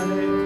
Hare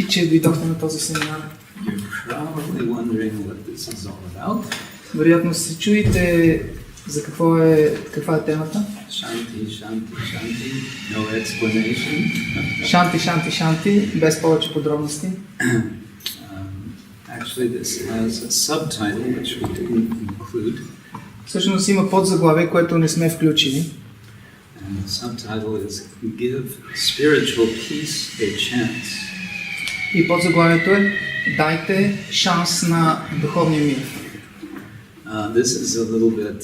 че дойдохте на този семинар. You're probably wondering what this is all about. Вероятно се чуете за каква е темата. Shanti, shanti, shanti. No explanation. Шанти, шанти, шанти, без повече подробности. Actually, this has a subtitle which we didn't include. Всъщност има подзаглавие, което не сме включили. And the subtitle is Give Spiritual Peace a Chance. И подзаглавието е Дайте шанс на духовния мир. This is a little bit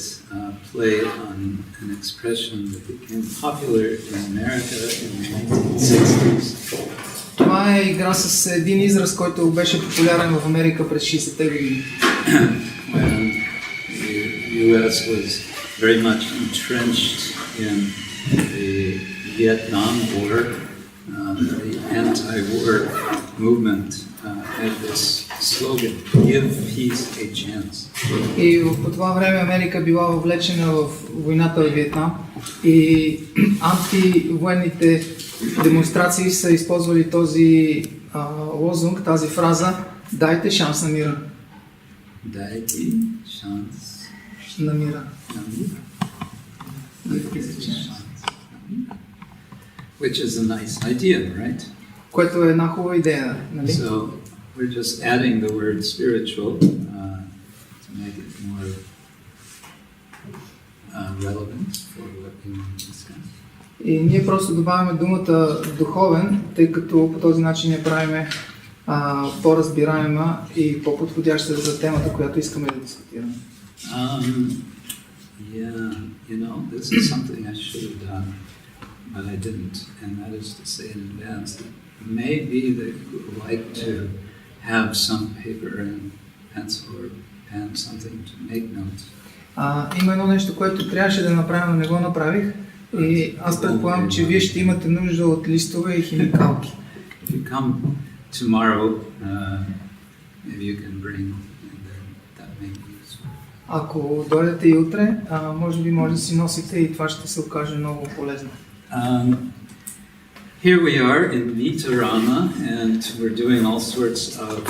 play on an expression that became popular in America in the 1960s. Това е игра с един израз, който беше популярен в Америка през 60-те години. When the U.S. was very much entrenched in the Vietnam War, the anti-war movement had this slogan, "Give peace a chance." И по това време Америка била въвлечена в войната в Виетнам и антивоенните демонстрации са използвали този лозунг, тази фраза "Дайте шанс на мира". Дайте шанс на мира. Which is a nice idea, right? Което е една хубава идея, нали? So we're just adding the word spiritual to make it more relevant for what we want to discuss. И ние просто добавяме думата духовен, тъй като по този начин я правиме по-разбираема и по-подходяща за темата, която искаме да дискутираме. Yeah, you know, this is something I should have done, but I didn't, and that is to say in advance that maybe they would like to have some paper and pencil or pen, something to make notes. Има едно нещо, което трябваше да направя, но не го направих. И аз предполагам, че вие ще имате нужда от листове и химикалки. If you come tomorrow, maybe you can bring, and then that may be useful. Ако дойдете и утре, може би може да си носите и това ще се окаже много полезно. Here we are in Vitarama, and we're doing all sorts of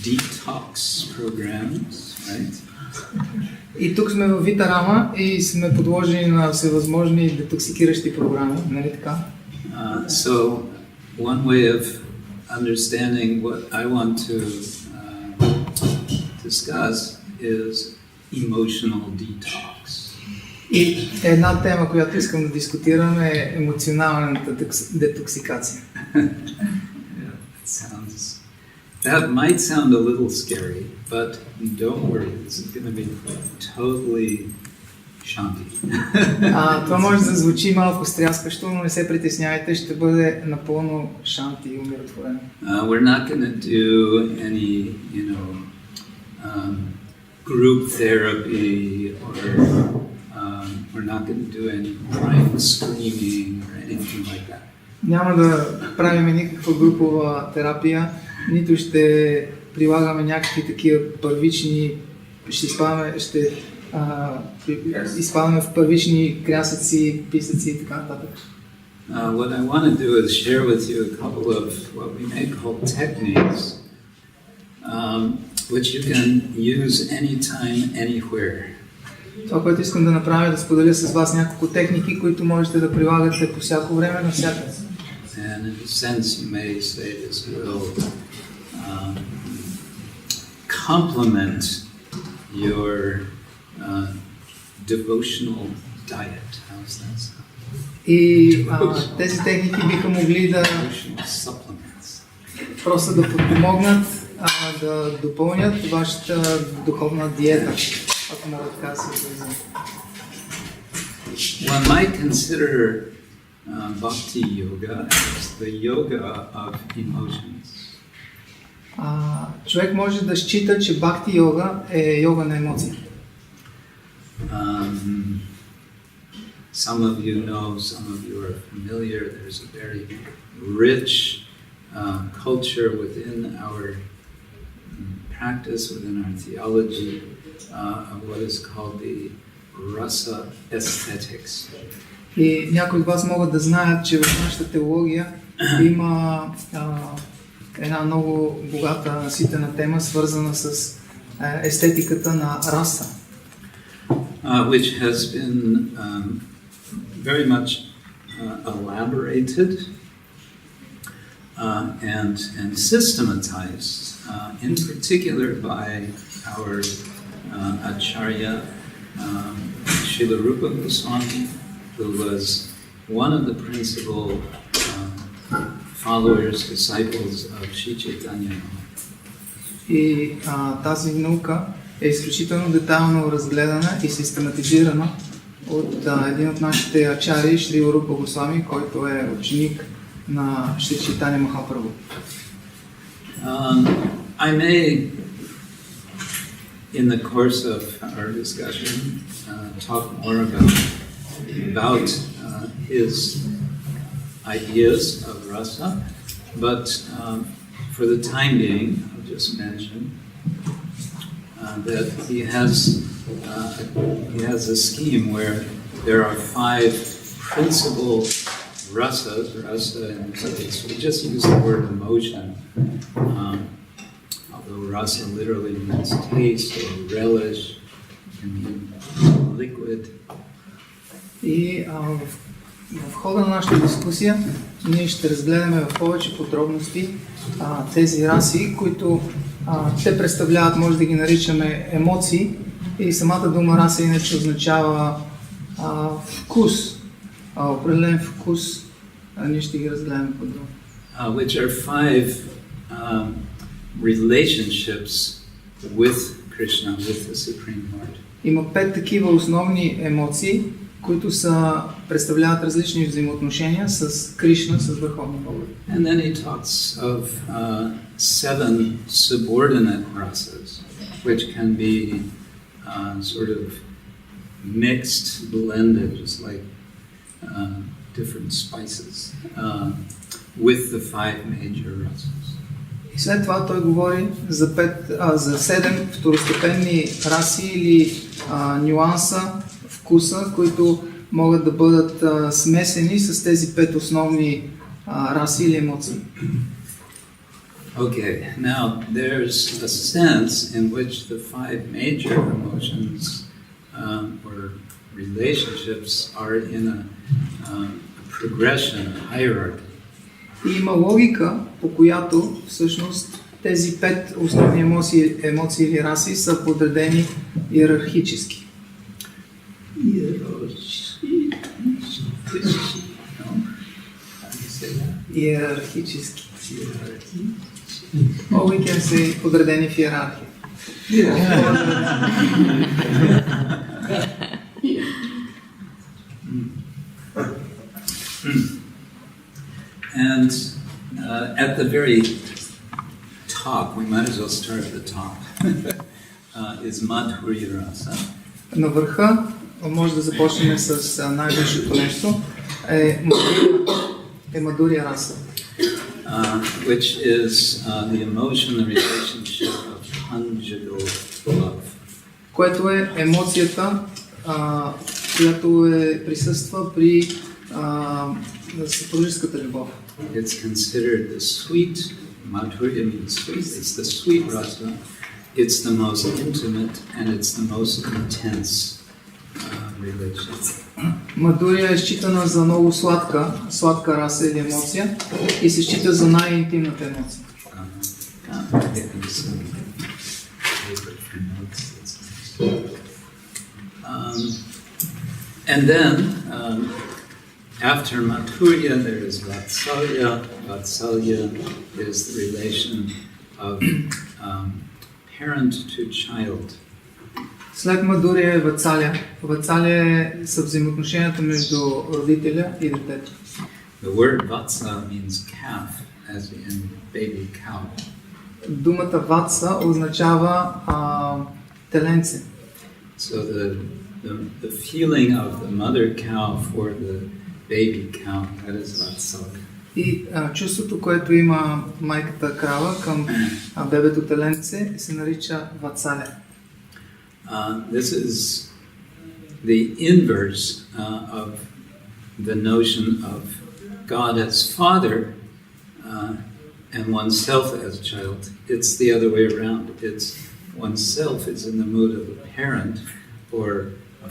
detox programs, right? И тук сме в Витарама и сме подложени на всевъзможни детоксикиращи програми, нали така? So one way of understanding what I want to discuss is emotional detox. И една тема, която искам да дискутирам е емоционалната детоксикация. That might sound a little scary, but don't worry, this is going to be totally shanti. Това може да звучи малко стряскащо, но не се притеснявайте, ще бъде напълно шанти и умиротворено. We're not going to do any, group therapy, or we're not going to do any crying, screaming, or anything like that. Няма да правим никаква групова терапия, нито ще прилагаме някакви такива първични, ще изпадаме в първични крясъци, писъци и така нататък. What I want to do is share with you a couple of what we may call techniques, which you can use anytime, anywhere. Това, което искам да направя, е да споделя с вас няколко техники, които можете да прилагате по всяко време, навсякъде. And in a sense, you may say this will complement your devotional diet. How's that sound? И тези техники биха могли да просто да подпомогнат, да допълнят вашата духовна диета, ако мога така да се изразя. One might consider bhakti yoga as the yoga of emotions. Човек може да счита, че бхакти йога е йога на емоции. Some of you know, some of you are familiar, there's a very rich culture within our practice, within our theology, of what is called the rasa aesthetics. И някои от вас могат да знаят, че в нашата теология има една много богата, наситена тема, свързана с естетиката на раса. Which has been very much elaborated and systematized, in particular by our Acharya Srila Rupa Goswami, who was one of the principal followers, disciples of Sri Chaitanya. И тази наука е изключително детайлно разгледана и систематизирана от един от нашите ачари, Шри Рупа Госвами, който е ученик на Шри Чайтаня Махапрабху. I may, in the course of our discussion, talk more about his ideas of rasa, but for the time being, I'll just mention that he has a scheme where there are 5 principal rasas. Rasa, we just use the word emotion, although rasa literally means taste or relish, can mean liquid. И в хода на нашата дискусия ние ще разгледаме в повече подробности тези раси, които те представляват, може да ги наричаме емоции, и самата дума раса иначе означава вкус, определен вкус. Ние ще ги разгледаме подробно. Which are 5 relationships with Krishna, with the Supreme Lord. Има 5 такива основни емоции, които представляват различни взаимоотношения с Кришна, с Върховния Бог. And then he talks of 7 subordinate rasas, which can be sort of mixed, blended, just like different spices, with the 5 major rasas. И след това той говори за 7 второстепенни раси или нюанса, вкуса, които могат да бъдат смесени с тези 5 основни раси или емоции. Okay, now there's a sense in which the 5 major emotions or relationships are in a progression, a hierarchy. И има логика, по която всъщност тези 5 основни емоции или раси са подредени иерархически. Иерархически. Or we can say подредени в иерархия. And at the very top, we might as well start at the top, is Madhurya Rasa. На върха може да започнем с най-висшето нещо, Мадурия Раса. Which is the emotion, the relationship of conjugal love. Което е емоцията, която присъства при съпружеската любов. It's considered the sweet, Madhurya means sweet, it's the sweet rasa, it's the most intimate and it's the most intense relationship. Мадурия е считана за много сладка раса или емоция и се счита за най-интимната емоция. And then, after Madhurya, there is Vatsalya. Vatsalya is the relation of parent to child. След Мадурия е Вацалия. Вацалия са взаимоотношенията между родителя и детето. The word Vatsa means calf, as in baby cow. Думата Ватса означава теленце. So the feeling of the mother cow for the baby cow, that is Vatsalya. И чувството, което има майката крава към бебето теленце, се нарича Вацалия. This is the inverse of the notion of God as Father and oneself as a child. It's the other way around. It's oneself is in the mood of a parent or a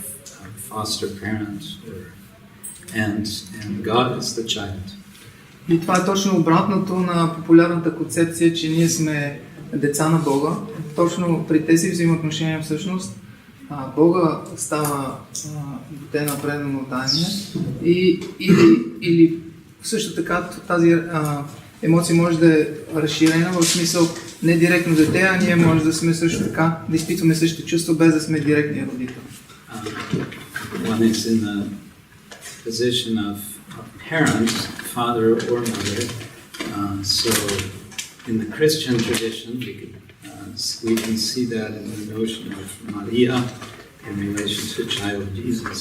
foster parent, and God is the child. И това е точно обратното на популярната концепция, че ние сме деца на Бога. Точно при тези взаимоотношения всъщност Бога става дете на предано отдание или също така тази емоция може да е разширена в смисъл не директно дете, а ние може да сме също така, да изпитваме същото чувство без да сме директния родител. One is in the position of parents, father or mother. So in the Christian tradition, we can see that in the notion of Maria in relation to child Jesus.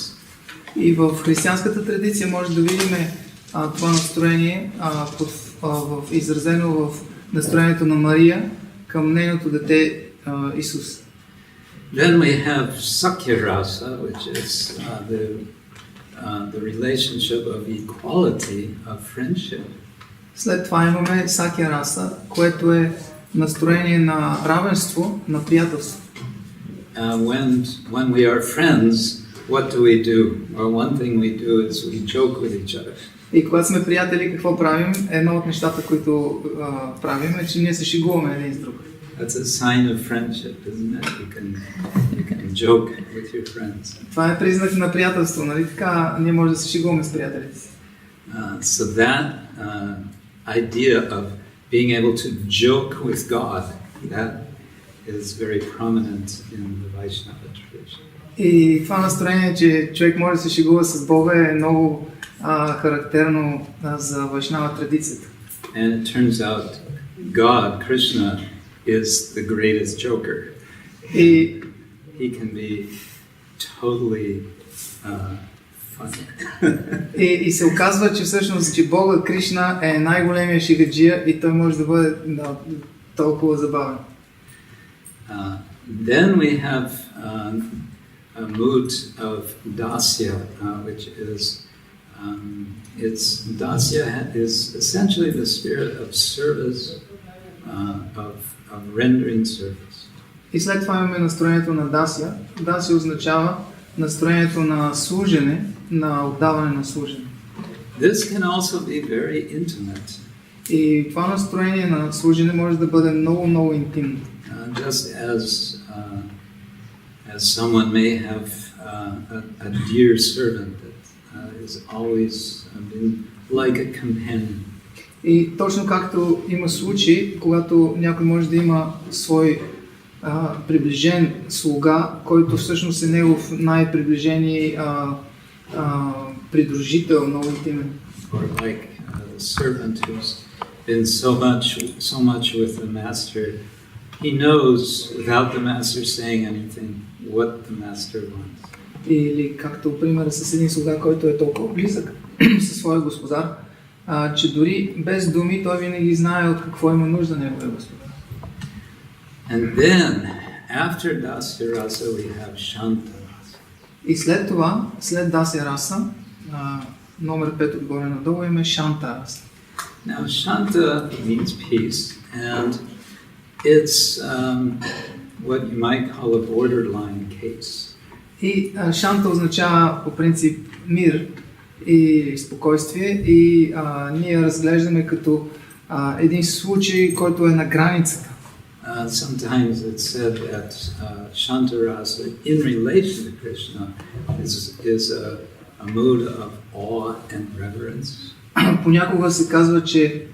И в християнската традиция може да видим това настроение изразено в настроението на Мария към нейното дете Исус. Then we have Sakya Rasa, which is the relationship of equality, of friendship. След това имаме Сакя Раса, което е настроение на равенство, на приятелство. When we are friends, what do we do? Well, one thing we do is we joke with each other. И когато сме приятели, какво правим? Едно от нещата, които правим е, че ние се шегуваме един с друг. That's a sign of friendship, isn't it? You can joke with your friends. Това е признак на приятелство, нали така? Ние може да се шегуваме с приятелите си. So that idea of being able to joke with God, that is very prominent in the Vaishnava tradition. И това настроение, че човек може да се шегува с Бога е много характерно за Вайшнава традицията. And it turns out God, Krishna, is the greatest joker. He can be totally funny. И се оказва, че всъщност, че Бога Кришна е най-големия шегаджия и той може да бъде толкова забавен. Then we have a mood of dasya, which is dasya is essentially the spirit of service, of rendering service. И след това имаме настроението на дасия. Дасия означава настроението на служене, на отдаване на служене. This can also be very intimate. И това настроение на служене може да бъде много интимно. Just as someone may have a dear servant that is always been like a companion. И точно както има случаи, когато някой може да има свой приближен слуга, който всъщност е негов най-приближени придружител, много интимен. Or like a servant who's been so much with the master, he knows without the master saying anything what the master wants. Или както пример с един слуга, който е толкова близък със своя господар, че дори без думи той винаги знае от какво има нужда неговия господар. And then after Dasya Rasa we have Shanta Rasa. И след това, след Дасya Rasa, номер 5 отгоре надолу имаме Шанта Раса. Now Shanta means peace, and it's what you might call a borderline case. И Шанта означава по принцип мир и спокойствие и ние разглеждаме като един случай, който е на границата. Sometimes it's said that Shanta Rasa in relation to Krishna is a mood of awe and reverence. Понякога се казва, че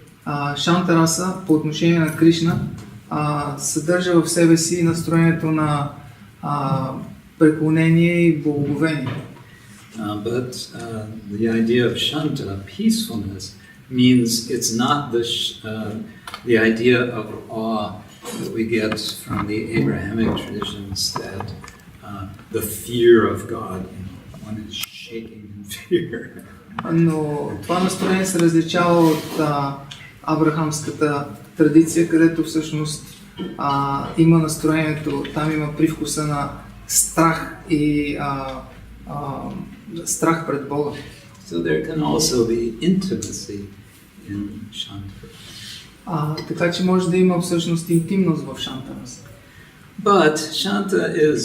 Шанта Раса по отношение на Кришна съдържа в себе си настроението на преклонение и благоговение. But the idea of Shanta, peacefulness, means it's not the idea of awe that we get from the Abrahamic traditions, that the fear of God, one is shaking in fear. Но това настроение се различава от абрахамската традиция, където всъщност има настроението, там има привкуса на страх и страх пред Бога. So there can also be intimacy in Shanta. Така че може да има всъщност интимност в шантараса. But Shanta is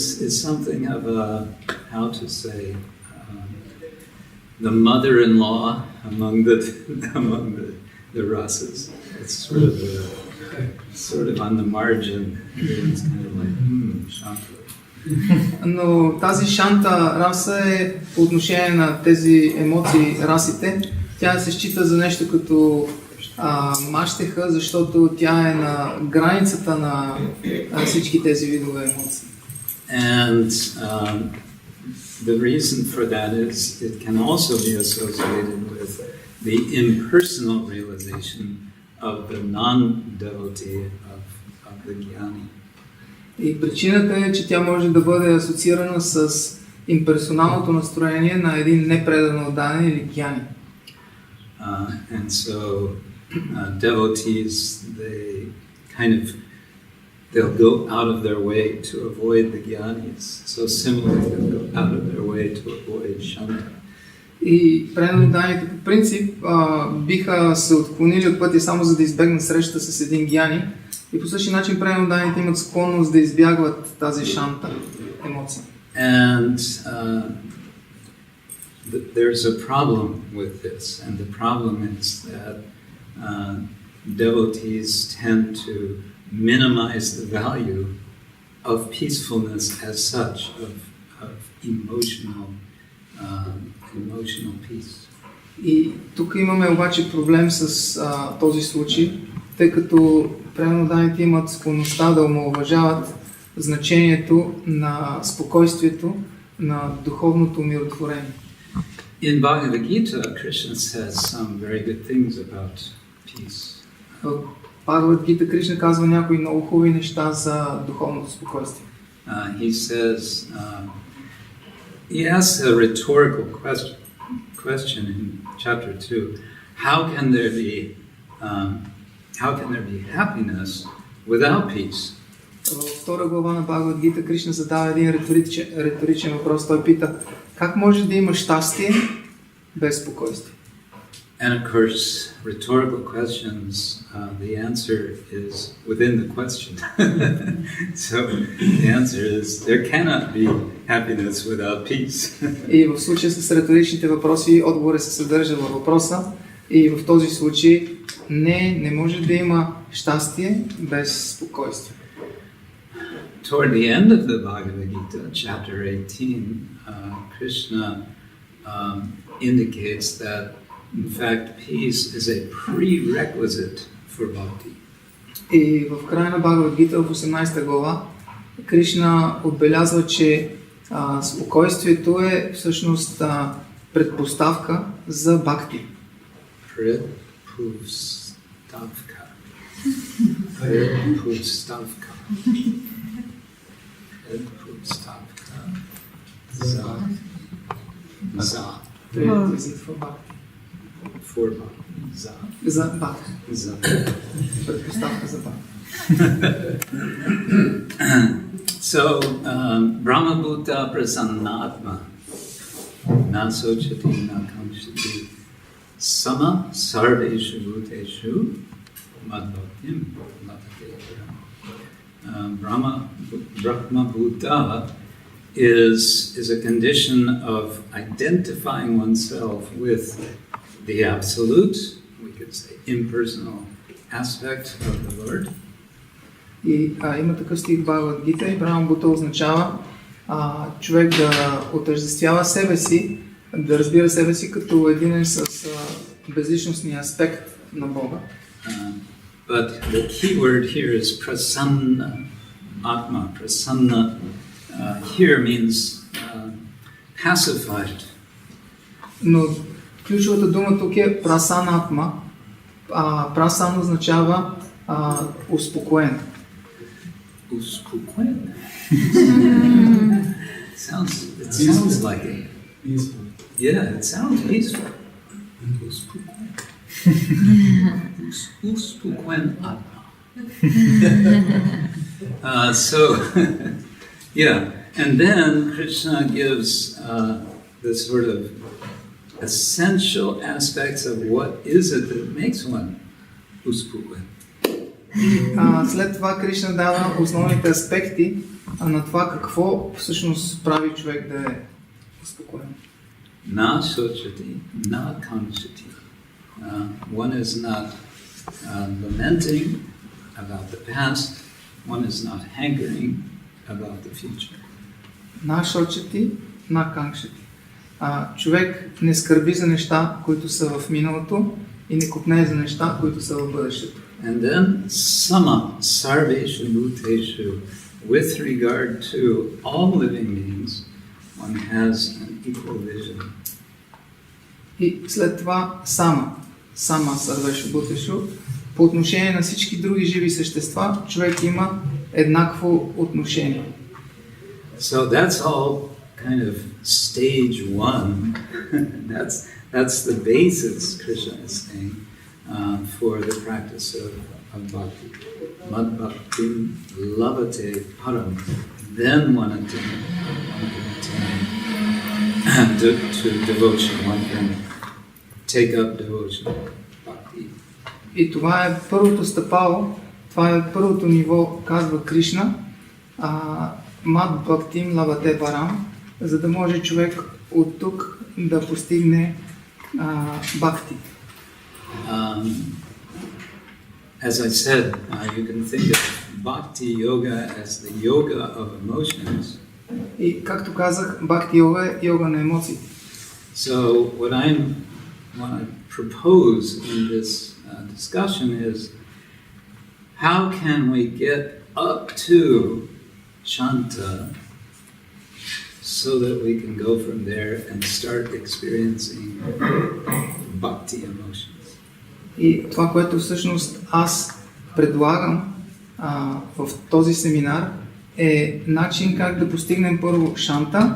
something of a, how to say, the mother-in-law among the rasas. It's sort of on the margin. It's kind of like, Shanta. Но тази шанта раса е по отношение на тези емоции, расите, тя се счита за нещо като мащеха, защото тя е на границата на всички тези видове емоции. And the reason for that is it can also be associated with the impersonal realization of the non-devotee of the jnani. И причината е, че тя може да бъде асоциирана с имперсоналното настроение на един непредан отдаден или гьяни. And so devotees, they'll go out of their way to avoid the jnanis. So similarly, they'll go out of their way to avoid Shanta. И преданните по принцип биха се отклонили от пътя само за да избегнат среща с един гьяни. И по същия начин преданните имат склонност да избягват тази шанта емоция. And there's a problem with this, and the problem is that devotees tend to minimize the value of peacefulness as such, of emotional peace. И тук имаме обаче проблем с този случай, тъй като преданните имат склонността да омаловажават значението на спокойствието, на духовното умиротворение. In Bhagavad Gita, Krishna says some very good things about peace. В Бхагавад Гита Кришна казва някои много хубави неща за духовното спокойствие. He says, he asks a rhetorical question in chapter 2. How can there be happiness without peace? Във втора глава на Бхагавад Гита Кришна задава един риторичен въпрос. Той пита, как може да има щастие без спокойствие? And of course, rhetorical questions, the answer is within the question. So the answer is there cannot be happiness without peace. И в случая с риторичните въпроси, отговорът се съдържа във въпроса. И в този случай не може да има щастие без спокойствие. Toward the end of the Bhagavad Gita, chapter 18, Krishna indicates that, in fact, peace is a prerequisite for bhakti. И в края на Бхагавад Гита, в 18 глава, Кришна отбелязва, че спокойствието е всъщност предпоставка за бхакти. Предпоставка. Предпоставка. Предпоставка. За. For bhakti. За бхакти. За. Предпоставка за бхакти. So, Brahma Bhuta Prasannatma Na Sochati Na Kamshati Sama Sarveshu Bhuteshu Madhbhaktim Brahma Bhuta is a condition of identifying oneself with the absolute, we could say impersonal aspect of the Lord. И има такъв стих в Бхагавад Гита и Брахма Бхута означава човек да отъждествява себе си, да разбира себе си като един с безличностния аспект на Бога. But the key word here is prasanna, atma. Prasanna here means pacified. Но ключовата дума тук е прасанатма. Прасан означава успокоен. Uspokоен. It sounds like it. Peaceful. Yeah, it sounds peaceful. Uspokоен. Uspokоen atma. So, yeah, and then Krishna gives the sort of essential aspects of what is it that makes one uspokоен. След това Кришна дава основните аспекти на това какво всъщност прави човек да е успокоен. Na sochati, na kanchati. One is not lamenting about the past, one is not hankering about the future. На шочати, на канкшати. Човек не скърби за неща, които са в миналото и не копне за неща, които са в бъдещето. And then sama sarveshu bhuteshu, with regard to all living beings, one has an equal vision. И след това сама сарвешо бутешо, по отношение на всички други живи същества, човек има еднакво отношение. So that's all kind of stage one. that's the basis, Krishna is saying, for the practice of bhakti. Mad bhakti lavate param. Then one can attain to devotion. One can take up devotion, bhakti. И това е първото стъпало, това е първото ниво, казва Кришна, мад бхактим лавате парам, за да може човек от тук да постигне бхакти. As I said, you can think of bhakti yoga as the yoga of emotions. И както казах, бхакти йога е йога на емоциите. So what I propose in this discussion is how can we get up to Shanta so that we can go from there and start experiencing bhakti emotions. И това, което всъщност аз предлагам в този семинар, е начин как да постигнем първо шанта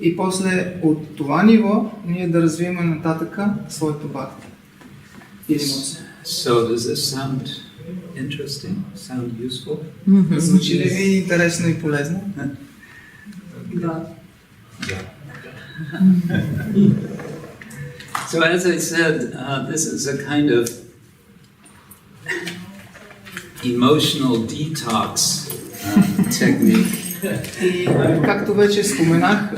и после от това ниво ние да развиваме нататъка своето бхакти. So does this sound interesting? Sound useful? Звучи ли ви интересно и полезно? Да. So as I said, this is a kind of emotional detox technique. И както вече споменах,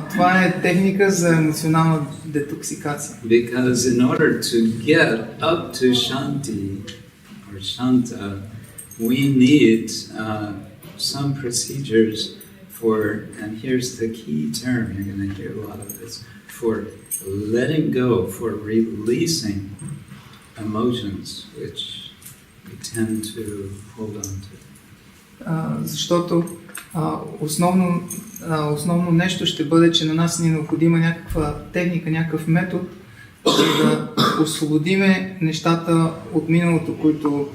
това е техника за емоционална детоксикация. Because in order to get up to Shanti or Shanta, we need some procedures for, and here's the key term, you're going to hear a lot of this, for letting go, for releasing emotions which we tend to hold on to. Защото основно нещо ще бъде, че на нас ни е необходима някаква техника, някакъв метод, за да освободиме нещата от миналото, които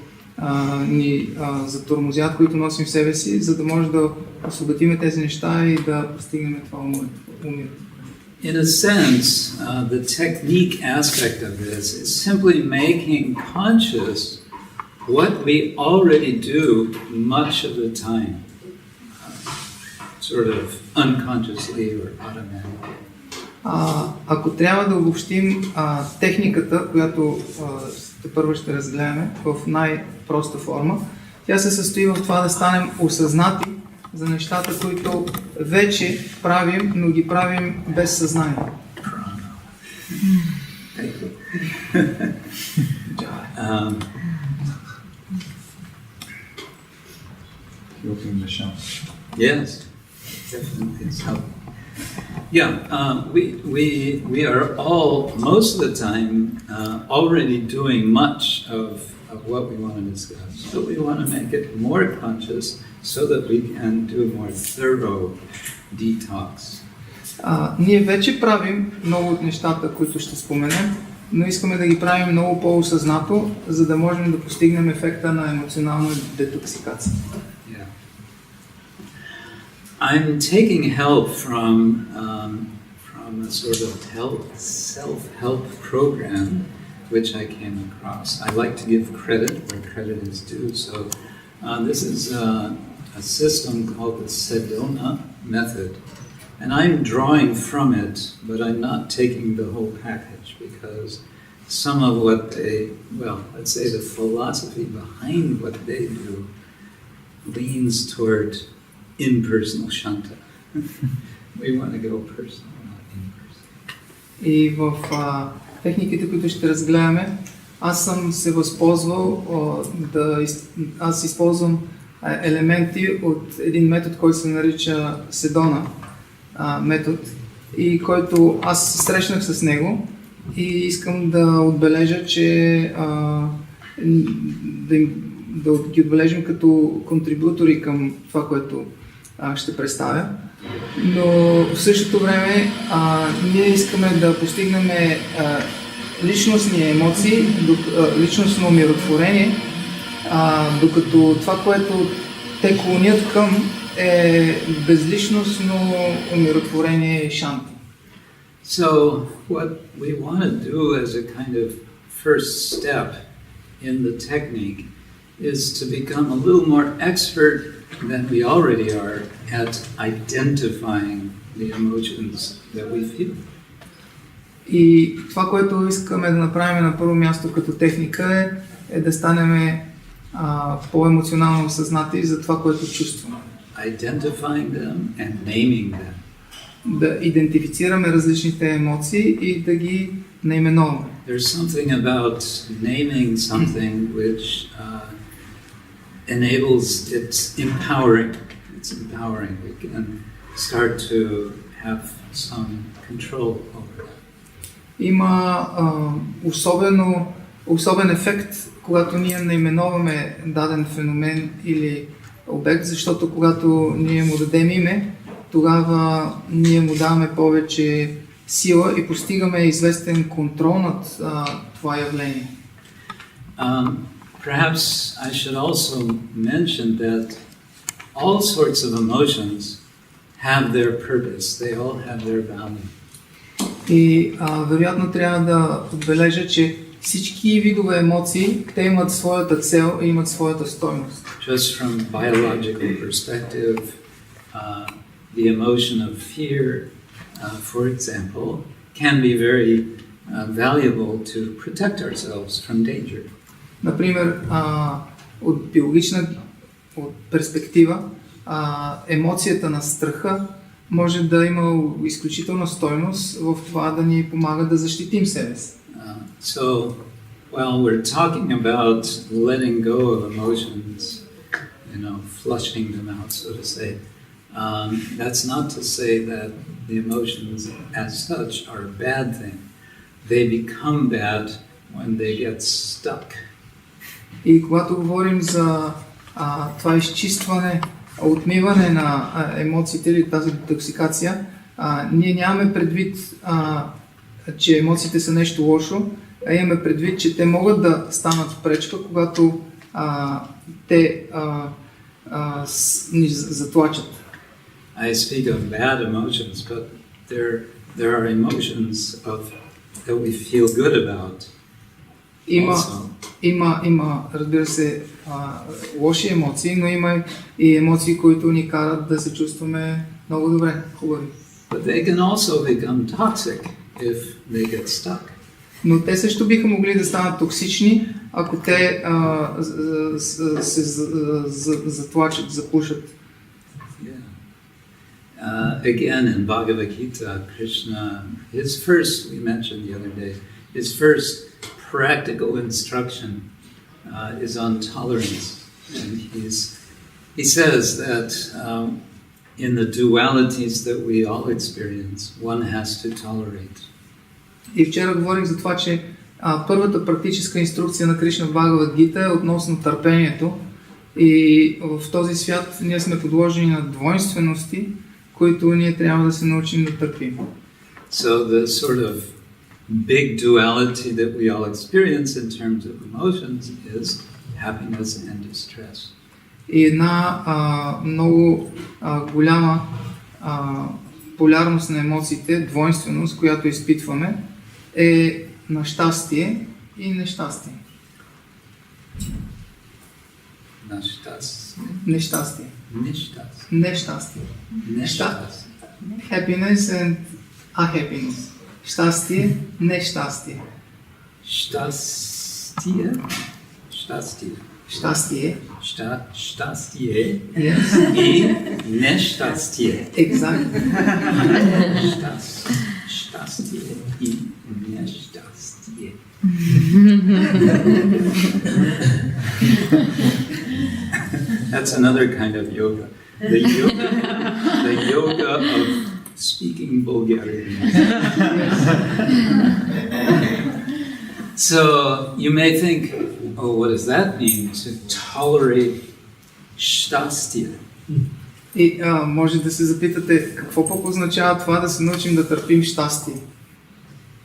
ни затормозят, които носим в себе си, за да може да освободиме тези неща и да постигнем това умир. In a sense, the technique aspect of this is simply making conscious what we already do much of the time, sort of unconsciously or automatically. Ако трябва да обобщим техниката, която първо ще разгледаме в най-проста форма, тя се състои в това да станем осъзнати за нещата, които вече правим, но ги правим без съзнание. Yes, definitely it's helpful. Yeah, we are all, most of the time, already doing much of what we want to discuss. So we want to make it more conscious so that we can do a more thorough detox. Ние вече правим много от нещата, които ще споменем, но искаме да ги правим много по-осъзнато, за да можем да постигнем ефекта на емоционална детоксикация. I'm taking help from a sort of self-help program which I came across. I like to give credit where credit is due. So this is a system called the Sedona method. And I'm drawing from it, but I'm not taking the whole package because some of what they, well, let's say the philosophy behind what they do leans toward impersonal shanta. We want to go personal, not impersonal. И в техниките, които ще разгледаме, аз съм се възползвал аз използвам елементи от един метод, който се нарича Седона метод, и който аз се срещнах с него и искам да отбележа, че да ги отбележим като контрибутори към това, което ще представя. Но в същото време ние искаме да постигнем личностни емоции, личностно умиротворение, докато това, което те клонят към, е безличностно умиротворение и шанти. So what we want to do as a kind of first step in the technique is to become a little more expert than we already are at identifying the emotions that we feel. И това, което искаме да направим на първо място като техника е да станем по-емоционално осъзнати за това, което чувстваме. Identifying them and naming them. Да идентифицираме различните емоции и да ги наименуваме. There's something about naming something which enables it's empowering. It's empowering. We can start to have some control over it. Има особен ефект, когато ние наименуваме даден феномен или обект, защото когато ние му дадем име, тогава ние му даваме повече сила и постигаме известен контрол над това явление. Perhaps I should also mention that all sorts of emotions have their purpose. They all have their value. И вероятно трябва да отбележа, че всички видове емоции, те имат своята цел и имат своята стойност. Just from biological perspective, the emotion of fear, for example, can be very valuable to protect ourselves from danger. Например, от биологична перспектива, емоцията на страха може да има изключителна стойност в това да ни помага да защитим себе си. So, while we're talking about letting go of emotions, flushing them out, so to say, that's not to say that the emotions as such are a bad thing. They become bad when they get stuck. И когато говорим за това изчистване, отмиване на емоциите или тази детоксикация, ние нямаме предвид, че емоциите са нещо лошо, а имаме предвид, че те могат да станат пречка, когато те ни затлачат. I speak of bad emotions, but there are emotions that we feel good about. Има, разбира се, лоши емоции, но има и емоции, които ни карат да се чувстваме много добре, хубави. But they can also become toxic if they get stuck. Но те също биха могли да станат токсични, ако те се затлачат, запушат. Again, in Bhagavad Gita, Krishna, we mentioned the other day, his first practical instruction is on tolerance. And he says that in the dualities that we all experience, one has to tolerate. И вчера говорих за това, че първата практическа инструкция на Кришна в Бхагавад Гита е относно търпението. И в този свят ние сме подложени на двойнствености, които ние трябва да се научим да търпим. So the sort of big duality that we all experience in terms of emotions is happiness and distress. И една много голяма полярност на емоциите, двойственост, която изпитваме, е на щастие и нещастие. Нещастие. Нещастие. Happiness and unhappiness. Щастие, нещастие. Щастие. Щастие. Щастие. Щастие. Yes. И нещастие. Exactly. Щастие и нещастие. That's another kind of yoga. The yoga of speaking Bulgarian. So you may think, oh, what does that mean? To tolerate щастие. И може да се запитате, какво пък означава това да се научим да търпим щастие?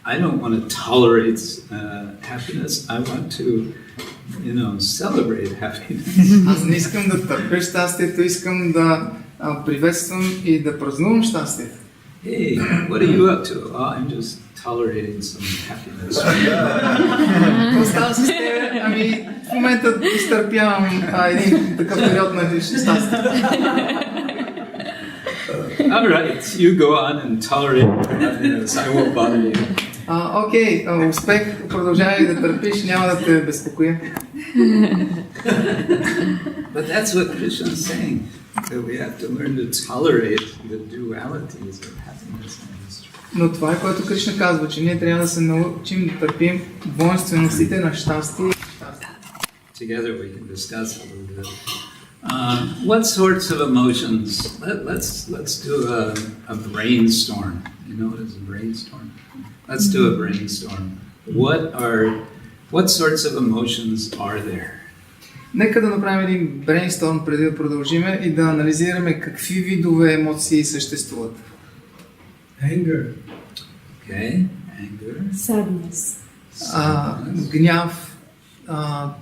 I don't want to tolerate happiness. I want to, celebrate happiness. Аз не искам да търпя щастието, искам да приветствам и да празнувам щастието. Hey, what are you up to? Oh, I'm just tolerating some happiness. Какво става с тебе? Ами, в момента изтърпявам един такъв период на щастие. All right, you go on and tolerate happiness. I won't bother you. Окей, успех, продължавай да търпиш, няма да те безпокоя. But that's what Krishna is saying, that we have to learn to tolerate the dualities of happiness and misery. Но това е което Кришна казва, че ние трябва да се научим да търпим двойственостите на щастие и щастие. Together we can discuss a little bit. What sorts of emotions? Let's do a brainstorm. You know what is a brainstorm? Let's do a brainstorm. What sorts of emotions are there? Нека да направим един брейнсторм преди да продължиме и да анализираме какви видове емоции съществуват. Anger. Okay, anger. Sadness. Гняв,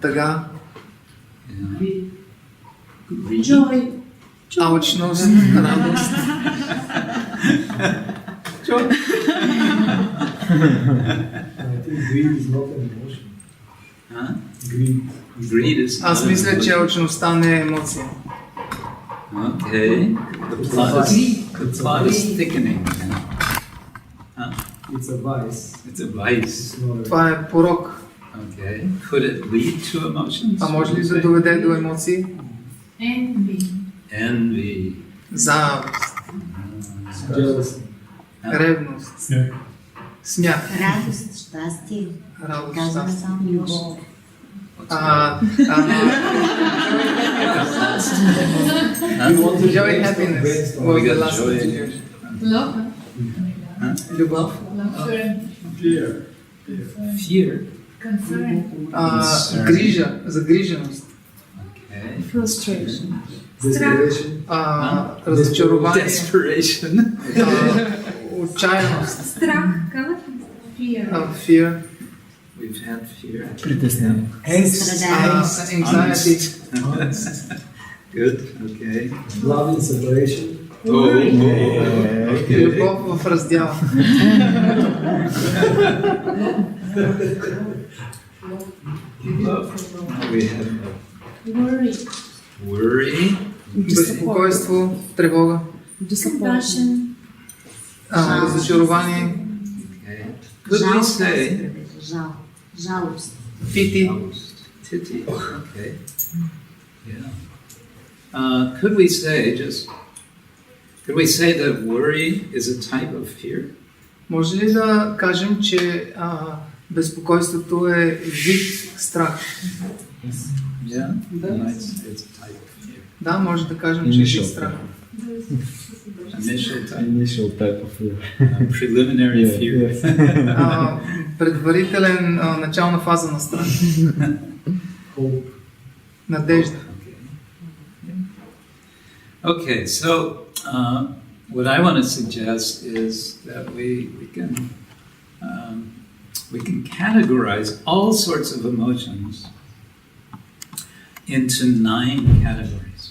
тъга, Yeah. Greed. Joy. алчност, радост. I think greed is not an emotion. Huh? Greed. Greed is. Аз мисля, че алчността не е емоция. Okay. The plot is thickening. Huh? It's a vice. It's a vice. It's not a... Това е порок. Okay. Could it lead to emotions? А може ли да доведе до емоции? Envy. Envy. Завист, Jealousy. ревност, смях, Радост, щастие. радост, Казваме щастие. само любов. Joy, happiness was the last Brainstorm. 2 years. Love. Любов, Fear. Fear. Concern. грижа, загриженост, Okay. Frustration. Desperation. разочарование, Desperation. отчаяност, Страх. Fear. fear, We've had fear. Притеснение. anxiety, Good. Okay. Love in separation. Okay. любов в раздял, We have Worry. worry. безпокойство, тревога, Compassion. разочарование, Okay. Could we say Жал. Жалост. пити, Titi? Okay. Yeah. Could we say that worry is a type of fear? може ли да кажем, че безпокойството е вид страх? Yeah. It's a type of fear. Да, може да кажем, че е вид страх. Initial type. Initial type of fear. Preliminary Yeah, fear. yes. Предварителен, начална фаза на страх. Hope. Надежда. Okay, so what I want to suggest is that we can categorize all sorts of emotions into 9 categories.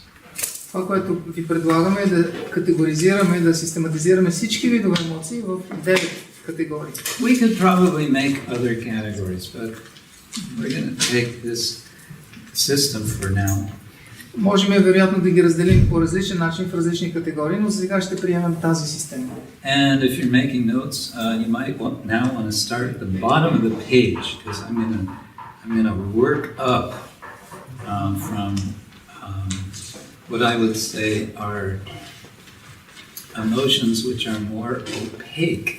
Това, което ви предлагаме е да категоризираме, да систематизираме всички видове емоции в 9 категории. We could probably make other categories, but we're going to take this system for now. Можем вероятно да ги разделим по различен начин в различни категории, но сега ще приемем тази система. And if you're making notes, you might now want to start at the bottom of the page, because I'm gonna work up from what I would say are emotions which are more opaque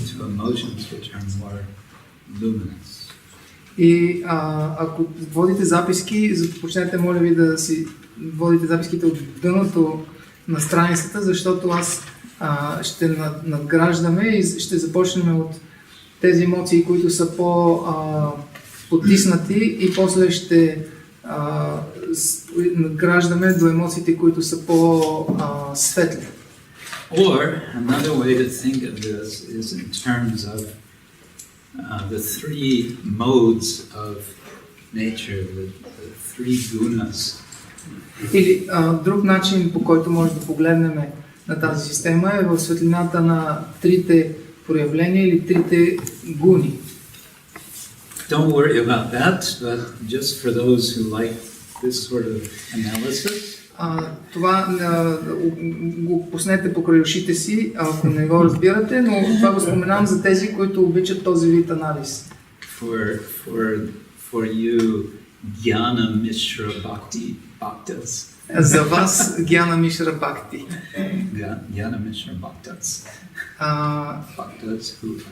to emotions which are more luminous. И ако водите записки, започнете, моля ви, да си водите записките от дъното на страницата, защото аз ще надграждаме и ще започнем от тези емоции, които са по-потиснати и после ще надграждаме до емоциите, които са по-светли. Or another way to think of this is in terms of the three modes of nature, the three gunas. Или друг начин, по който може да погледнем на тази система, е в светлината на трите проявления или трите гуни. Don't worry about that, but just for those who like this sort of analysis. Това го пуснете покрай ушите си, ако не го разбирате, но това го споменавам за тези, които обичат този вид анализ. For you, Jnana Mishra Bhakti Bhaktas. За вас Гьяна Мишра Бхакти. Jnana Mishra Bhaktas. Bhaktas who are...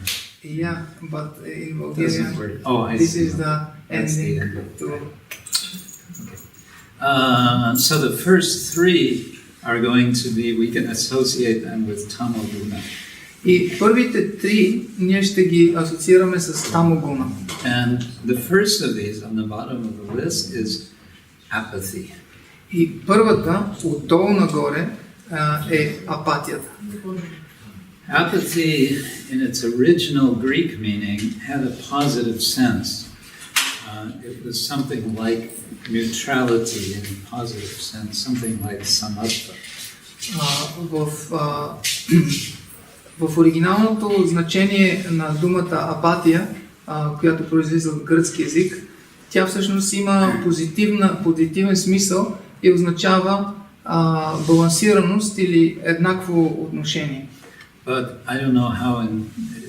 Yeah, but in Bulgarian, this is the ending to... So the first three are going to be, we can associate them with Tamoguna. И първите три ние ще ги асоциираме с тамогуна. And the first of these on the bottom of the list is apathy. И първата, отдолу нагоре, е апатията. Apathy, in its original Greek meaning, had a positive sense. It was something like neutrality in a positive sense, something like samatva. В оригиналното значение на думата апатия, която произлиза от гръцки език, тя всъщност има позитивен смисъл и означава балансираност или еднакво отношение. But I don't know how it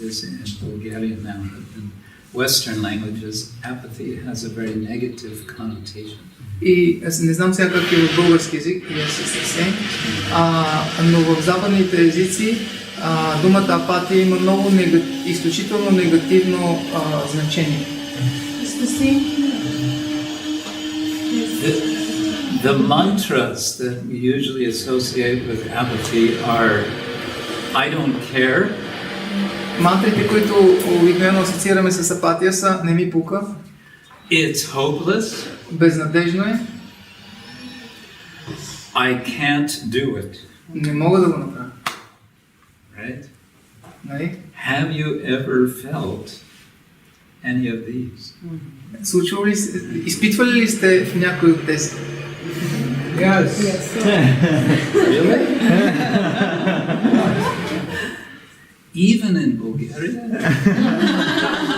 is in Bulgarian now, but in Western languages, apathy has a very negative connotation. И не знам сега как е в български език, но в западните езици думата апатия има много изключително негативно значение. The mantras that we usually associate with apathy are I don't care. Мантрите, които обикновено асоциираме с апатия, са не ми пука. It's hopeless. Безнадежно е. I can't do it. Не мога да го направя. Right? Нали? Have you ever felt any of these? Случвало ли, изпитвали ли сте в някой от тези? Yes. Really? Even in Bulgaria?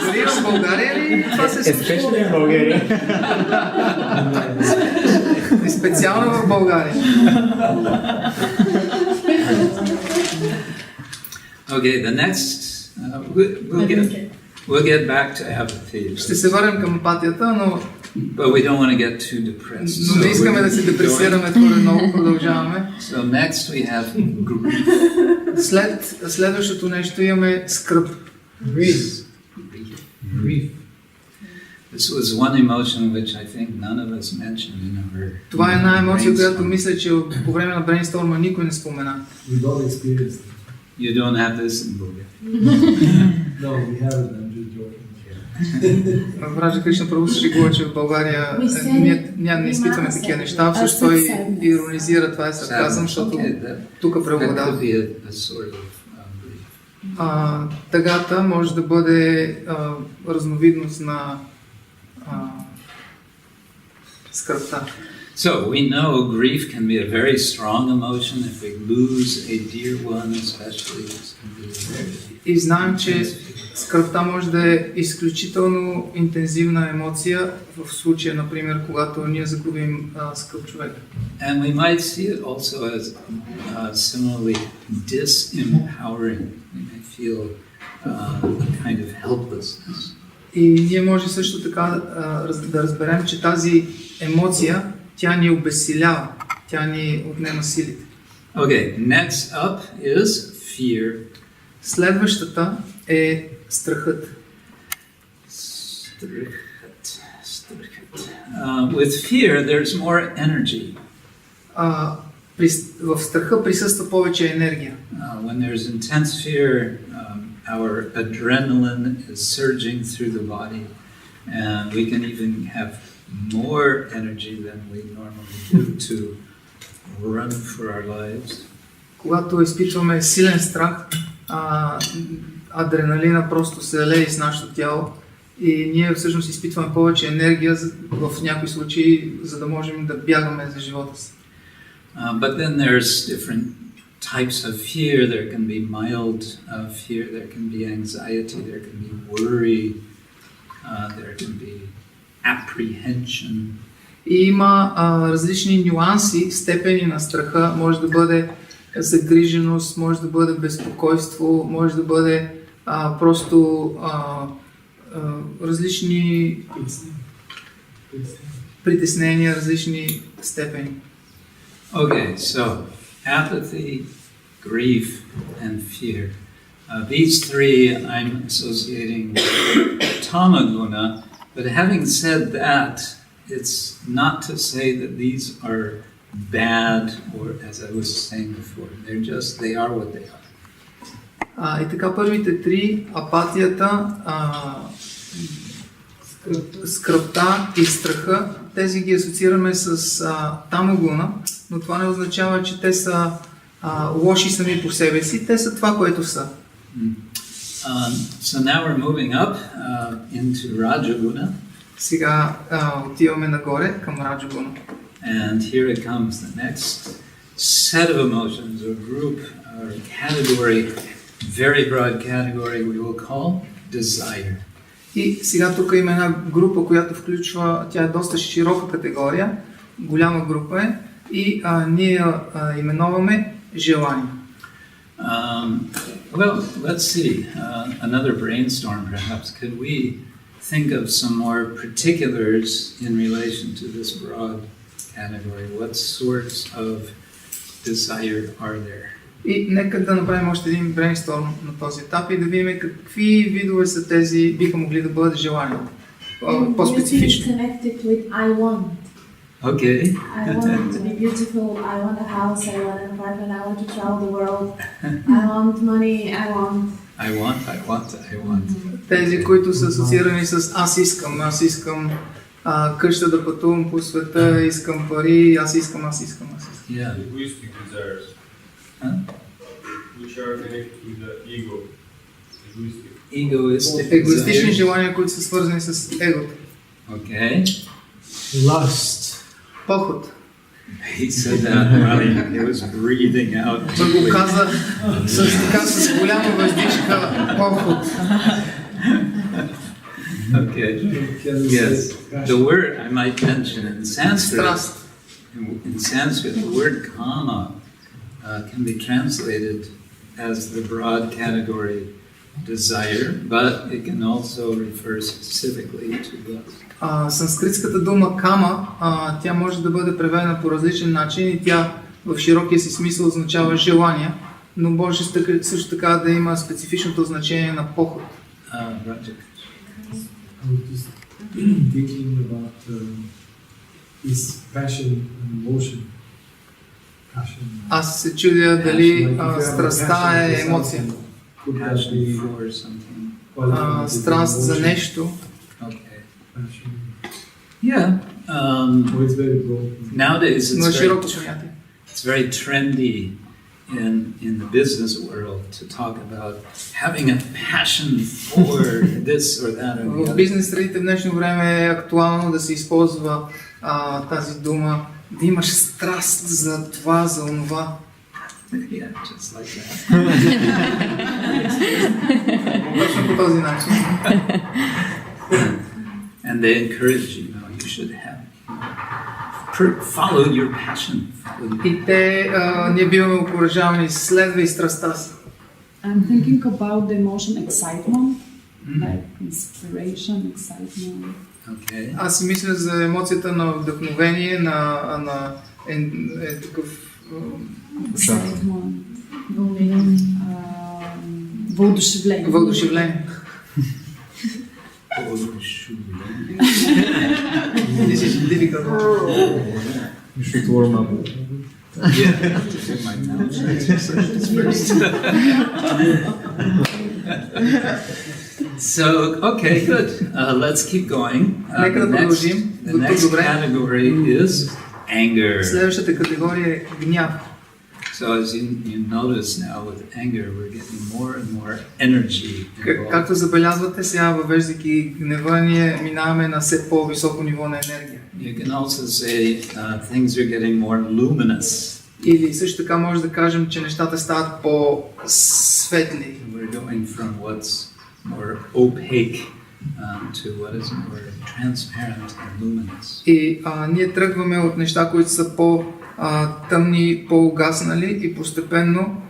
Дори в България ли това се случва? Especially in Bulgaria. И специално в България. Okay, the next, we'll get back to apathy. Ще се върнем към апатията, но But we don't want to get too depressed. не искаме да се депресираме твърде много, продължаваме. So next we have grief. Следващото нещо имаме скръб. Grief. This was one emotion which I think none of us mentioned in our. Това е една емоция, която мисля, че по време на брейнсторма никой не спомена. We don't experience it. You don't have this in Bulgaria. No, we haven't. I'm just joking. Вражда Кришна Прабhu се шегува, че в България ние не изпитваме такива неща. Всъщност той иронизира, това е сарказъм, защото тук преобладава. Тъгата може да бъде разновидност на скръбта. So we know grief can be a very strong emotion. If we lose a dear one, especially, it can be very. И знаем, че скръвта може да е изключително интензивна емоция, в случая, например, когато ние загубим скъп човек. And we might see it also as similarly disempowering. We may feel a kind of helplessness. И ние може също така да разберем, че тази емоция, тя ни обезсилява, тя ни отнема силите. Okay, next up is fear. Следващата е страхът. With fear, there's more energy. В страха присъства повече енергия. When there's intense fear, our adrenaline is surging through the body, and we can even have more energy than we normally do to run for our lives. Когато изпитваме силен страх, адреналина просто се лее из нашето тяло и ние всъщност изпитваме повече енергия в някои случаи, за да можем да бягаме за живота си. But then there's different types of fear. There can be mild fear, there can be anxiety, there can be worry, there can be apprehension. И има различни нюанси, степени на страха. Може да бъде загриженост, може да бъде безпокойство, може да бъде просто различни притеснения, различни степени. Okay, so apathy, grief, and fear. These three I'm associating with tamaguna, but having said that, it's not to say that these are bad, or as I was saying before, they are what they are. И така първите три, апатията, скръпта и страха, тези ги асоциираме с тамогуна, но това не означава, че те са лоши сами по себе си, те са това, което са. So now we're moving up into Rajaguna. Сега отиваме нагоре към Раджагуна. And here it comes, the next set of emotions, or group, or category, very broad category we will call desire. И сега тук има една група, която включва, тя е доста широка категория, голяма група е, и ние я именуваме желание. Well, let's see, another brainstorm perhaps. Could we think of some more particulars in relation to this broad category? What sorts of desire are there? И нека да направим още един брейнсторм на този етап и да видим какви видове са тези, биха могли да бъдат желания. По-специфично. Connected with I want. Okay. I want to be beautiful, I want a house, I want an apartment, I want to travel the world, I want money, I want. I want. Тези, които са асоциирани с аз искам къща да пътувам по света, искам пари, аз искам. Yeah. Egoistic desires. Huh? Which are connected with the ego. Egoistic Егоистични desires. желания, които са свързани с егото. Okay. Lust. Поход. He said that while he was breathing out. Той го каза с голяма въздишка поход. Okay. Yes. The word I might mention in Sanskrit. Страст. In Sanskrit, the word kama can be translated as the broad category desire, but it can also refer specifically to lust. Санскритската дума кама, тя може да бъде преведена по различен начин и тя в широкия си смисъл означава желание, но може също така да има специфичното значение на поход. I was just thinking about is passion and emotion. Аз се чудя дали страстта е емоция. Passion for something. Страст за нещо. Okay. Yeah. It's very broad. Nowadays, Но широко понятие. it's very trendy in the business world to talk about having a passion for this or that or the В other. бизнес средите в днешно време е актуално да се използва тази дума да имаш страст за това, за онова. Yeah, just like that. Точно по този начин. And they encourage you, you should have follow your passion. И те, ние биваме окуражавани, следвай страстта си. I'm thinking about the emotion excitement, like inspiration, excitement. Okay. Аз си мисля за емоцията на вдъхновение, на такъв Excitement. Въодушевление. въодушевление. This is difficult. You should warm up. Yeah, in my mouth. So, okay, good. Let's keep going. Нека да продължим. The next category is anger. Следващата категория е гняв. So as you notice now with anger, we're getting more and more energy involved. Както забелязвате, сега въвеждайки гнева, ние минаваме на все по-високо ниво на енергия. You can also say things are getting more luminous. Или също така може да кажем, че нещата стават по-светли. We're going from what's more opaque to what is more transparent and luminous. И ние тръгваме от неща, които са по-тъмни, по-угаснали и постепенно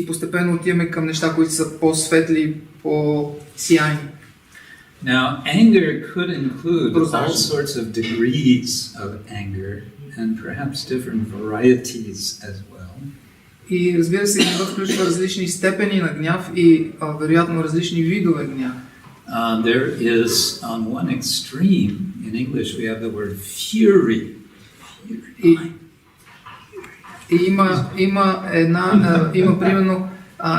постепенно отиваме към неща, които са по-светли, по-сияйни. Now, anger could include all sorts of degrees of anger and perhaps different varieties as well. И разбира се, гневът включва различни степени на гняв и вероятно различни видове гняв. There is on one extreme, in English we have the word fury. И има примерно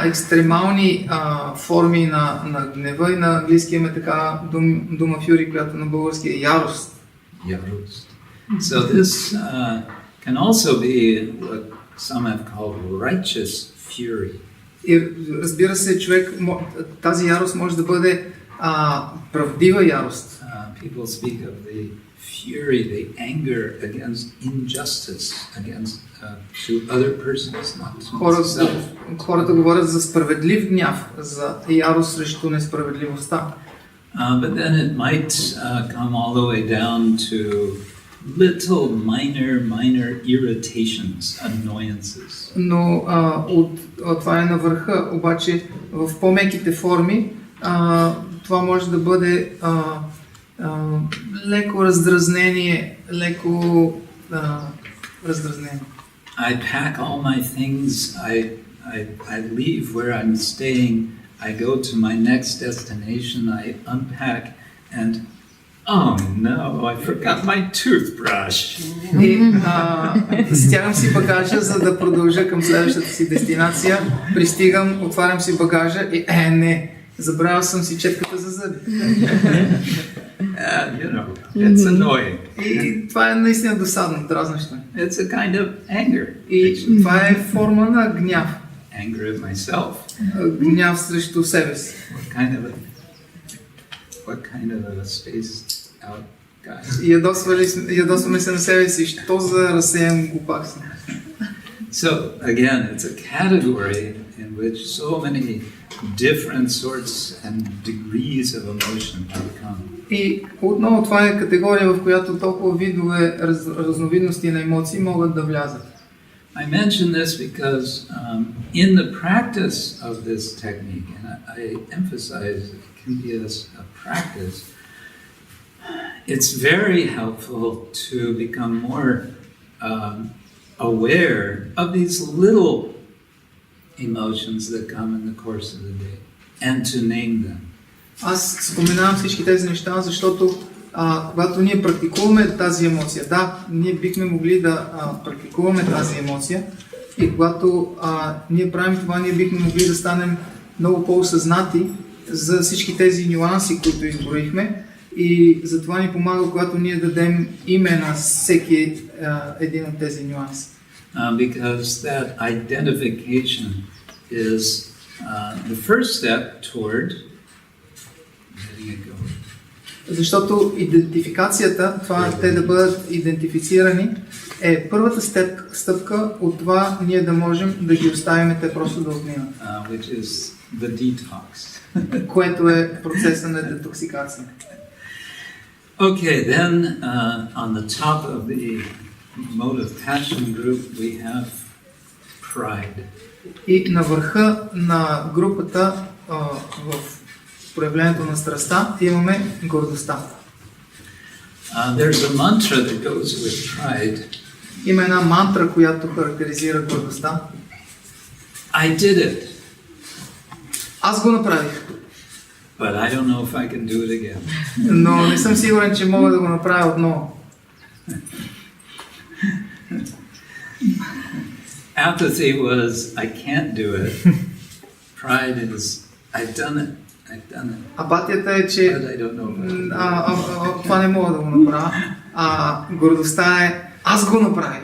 екстремални форми на гнева и на английски имаме така дума fury, която на български е ярост. Yarost. So this can also be what some have called righteous fury. И разбира се, тази ярост може да бъде правдива ярост. People speak of the fury, the anger against injustice, against to other persons, not to themselves. Хората говорят за справедлив гняв, за ярост срещу несправедливостта. But then it might come all the way down to little minor irritations, annoyances. Но това е на върха, обаче в по-меките форми това може да бъде леко раздразнение, I pack all my things, I leave where I'm staying, I go to my next destination, I unpack and oh no, I forgot my toothbrush. И стягам си багажа, за да продължа към следващата си дестинация. Пристигам, отварям си багажа и не, забравял съм си четката за зъби. You know, it's annoying. И това е наистина досадно, дразнещо. It's a kind of anger. И това е форма на гняв. Anger at myself. Гняв срещу себе си. What kind of a spaced out guy? Ядосваме се на себе си, що за разсеян глупак съм. So again, it's a category in which so many different sorts and degrees of emotion can come. И отново това е категория, в която толкова видове разновидности на емоции могат да влязат. I mention this because in the practice of this technique, and I emphasize it can be a practice, it's very helpful to become more aware of these little emotions that come in the course of the day and to name them. Аз споменавам всички тези неща, защото когато ние практикуваме тази емоция, ние бихме могли да практикуваме тази емоция и когато ние правим това, ние бихме могли да станем много по-осъзнати за всички тези нюанси, които изброихме и за това ни помага, когато ние дадем име на всеки един от тези нюанси. Because that identification is the first step toward letting it go. Защото идентификацията, това те да бъдат идентифицирани, е първата стъпка от това ние да можем да ги оставим те просто да отминат. Which is the detox. Което е процеса на детоксикация. Okay, then on the top of the mode of passion group we have pride. И на върха на групата в проявлението на страстта имаме гордостта. There's a mantra that goes with pride. Има една мантра, която характеризира гордостта. I did it, Аз го направих, but I don't know if I can do it again. но не съм сигурен, че мога да го направя отново. Apathy was I can't do it. Pride is I've done it. Апатията е, че But I don't know. това не мога да го направя. Гордостта е аз го направих.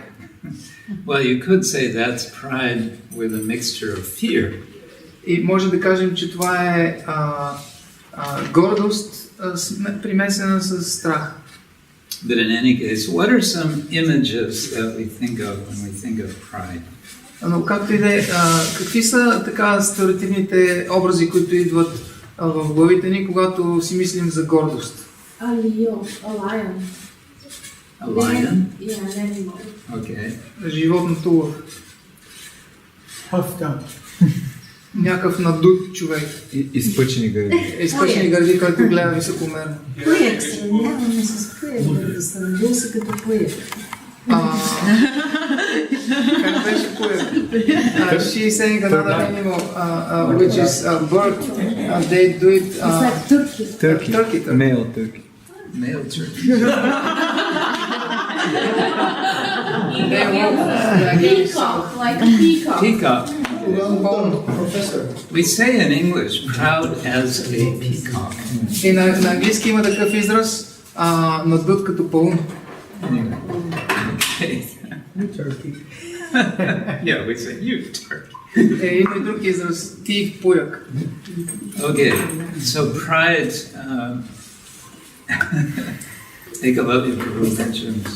Well, you could say that's pride with a mixture of fear. И може да кажем, че това е гордост примесена с страх. But in any case, what are some images that we think of when we think of pride? Но както и да е, какви са така стереотипните образи, които идват в главите ни, когато си мислим за гордост? A lion. A lion? Yeah, an animal. Okay. Животното лъв. Puffed up. Някакъв надут човек. Изпъчени гърди. Изпъчени гърди, който гледа високомерно. Пуек, сравняваме с пуек, да становил се като пуек. Как беше пуек? She is saying another animal, which is a bird. They do it... It's like turkey. Turkey. Male turkey. Male turkey. They walk Peacock, like a peacock. Peacock. Professor. We say in English, proud as a peacock. И на английски има такъв израз, надут като паун. Okay. Turkey. Yeah, we say you turkey. Има и друг израз, ти пуяк. Okay, so pride, Ekalavya Prabhu mentions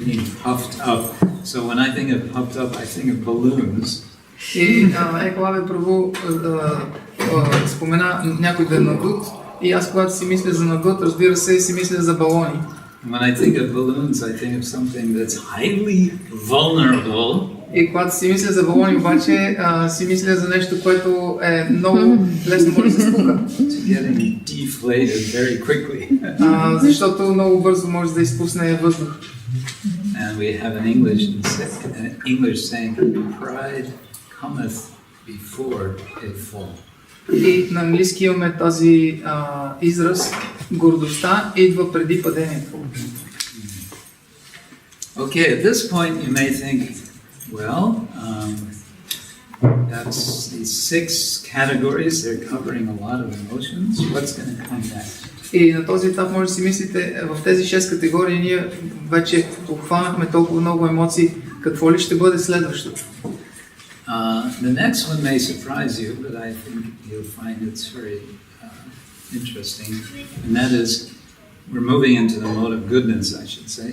being puffed up. So when I think of puffed up, I think of balloons. И Екалавя Прабу спомена някой да е надут. И аз когато си мисля за надут, разбира се, си мисля за балони. When I think of balloons, I think of something that's highly vulnerable. И когато си мисля за балони, обаче си мисля за нещо, което е много лесно може да се спука. Getting deflated very quickly. Защото много бързо може да изпусне въздух. And we have an English saying, pride cometh before a fall. И на английски имаме този израз, гордостта идва преди падението. Okay, at this point you may think, well, that's these 6 categories, they're covering a lot of emotions. What's going to come next? И на този етап може да си мислите, в тези 6 категории ние вече обхванахме толкова много емоции, какво ли ще бъде следващото? The next one may surprise you, but I think you'll find it's very interesting, and that is we're moving into the mode of goodness, I should say.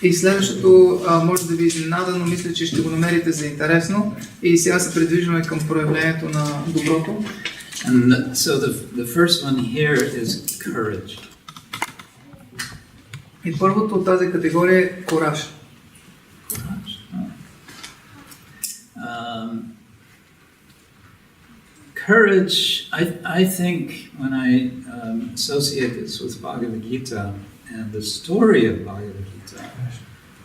И следващото може да ви изненада, но мисля, че ще го намерите за интересно. И сега се придвижваме към проявлението на доброто. And so the first one here is courage. И първото от тази категория е кораж. Courage, I think when I associate this with Bhagavad Gita and the story of Bhagavad Gita,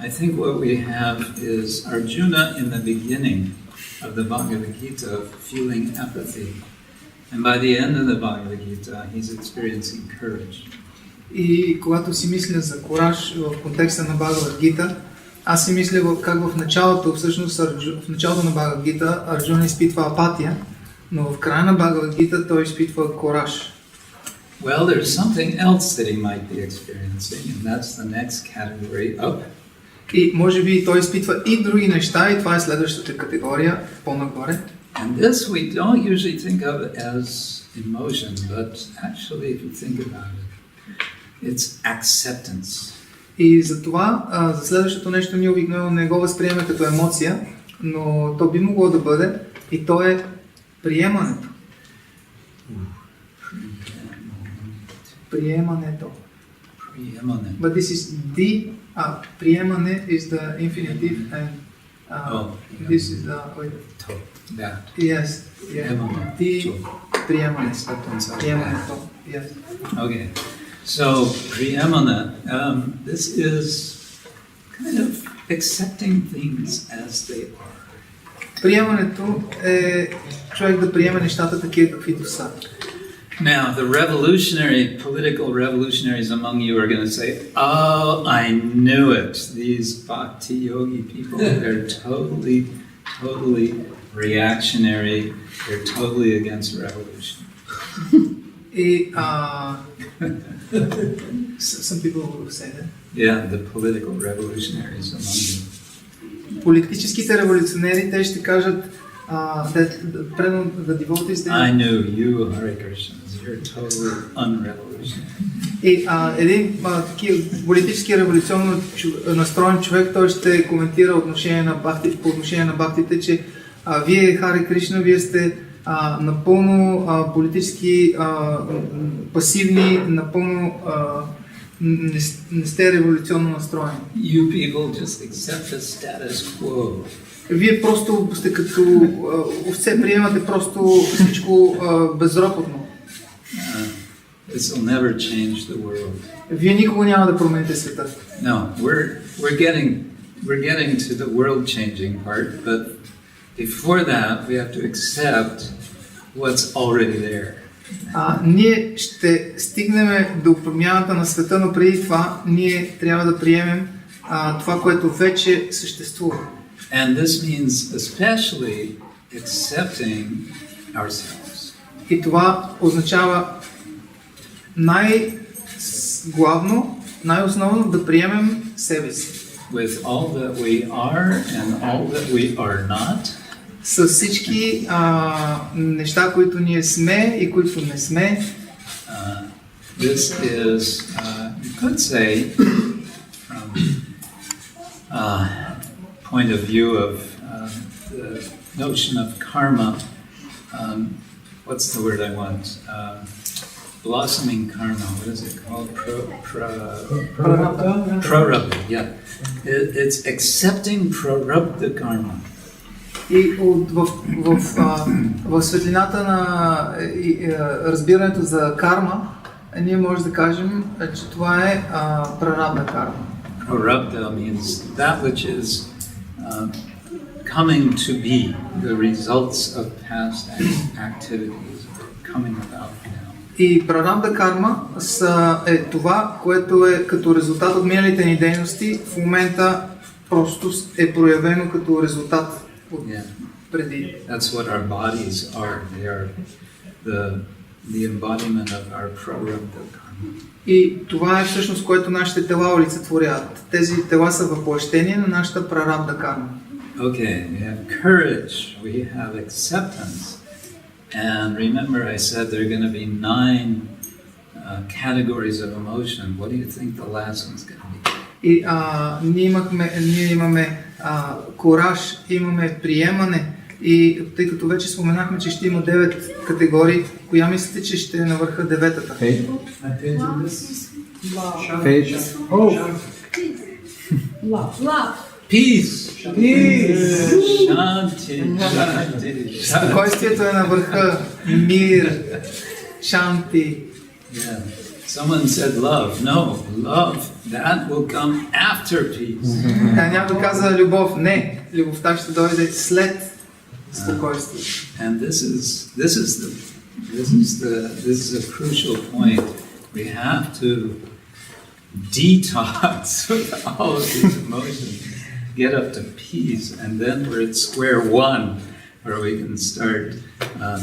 I think what we have is Arjuna in the beginning of the Bhagavad Gita feeling apathy. And by the end of the Bhagavad Gita, he's experiencing courage. И когато си мисля за кораж в контекста на Бхагавад Гита, аз си мисля как в началото, всъщност в началото на Бхагавад Гита Арджуна изпитва апатия, но в края на Бхагавад Гита той изпитва кораж. Well, there's something else that he might be experiencing, and that's the next category up. И може би той изпитва и други неща, и това е следващата категория, по-нагоре. And this we don't usually think of as emotion, but actually if you think about it, It's acceptance. И затова за следващото нещо ние обикновено не го възприемаме като емоция, но то би могло да бъде и то е приемането. Приемането. Preeminent. But this is the приемане is the infinitive and this is the To. That. yes, yeah. Preeminent. The приемане. Acceptance of that. Приемането. Yes. Okay. So preeminent. This is kind of accepting things as they are. Приемането е човек да приеме нещата такива каквито са. Now, the political revolutionaries among you are going to say, "Oh, I knew it. These bhakti yogi people, they're totally reactionary. They're totally against revolution." И some people will say that. Yeah, the political revolutionaries among you. Политическите революционери, те ще кажат the devotees I knew you, Hare Krishnas. You're totally unrevolutionary. И такива политически революционно настроен човек, той ще коментира по отношение на бхактите, че вие, Харе Кришна, вие сте напълно политически пасивни, напълно не сте революционно настроени. You people just accept the status quo. Вие просто сте като овце, приемате просто всичко безропотно. This will never change the world. Вие никога няма да промените света. No, we're getting to the world-changing part, but before that, we have to accept what's already there. Ние ще стигнем до промяната на света, но преди това ние трябва да приемем това, което вече съществува. And this means especially accepting ourselves. И това означава най-главно, най-основно да приемем себе си. With all that we are and all that we are not. С всички неща, които ние сме и които не сме. This is, you could say, from point of view of the notion of karma, what's the word I want? Blossoming karma, what is it called? Prarabdha, yeah. It's accepting prarabdha karma. И в светлината на разбирането за карма, ние можем да кажем, че това е прарабдha карма. Prarabdha means that which is coming to be, the results of past activities coming about now. И прарабдha карма е това, което е като резултат от миналите ни дейности, в момента просто е проявено като резултат от преди. That's what our bodies are. They are the embodiment of our prarabdha karma. И това е всъщност, което нашите тела олицетворяват. Тези тела са въплъщение на нашата прарабдha карма. Okay, we have courage, we have acceptance, and remember I said there are going to be 9 categories of emotion. What do you think the last one's going to be? И ние имаме кораж, имаме приемане и тъй като вече споменахме, че ще има 9 категории, коя мислите, че ще е на върха 9-та? Faith. Love. Peace! Shanti! Спокойствието е на върха, мир, шанти. Yeah. Someone said love. No, love, that will come after peace. Някой каза любов. Не, любовта ще дойде след спокойствие. And this is a crucial point. We have to detox with all of these emotions, get up to peace, and then we're at square one, where we can start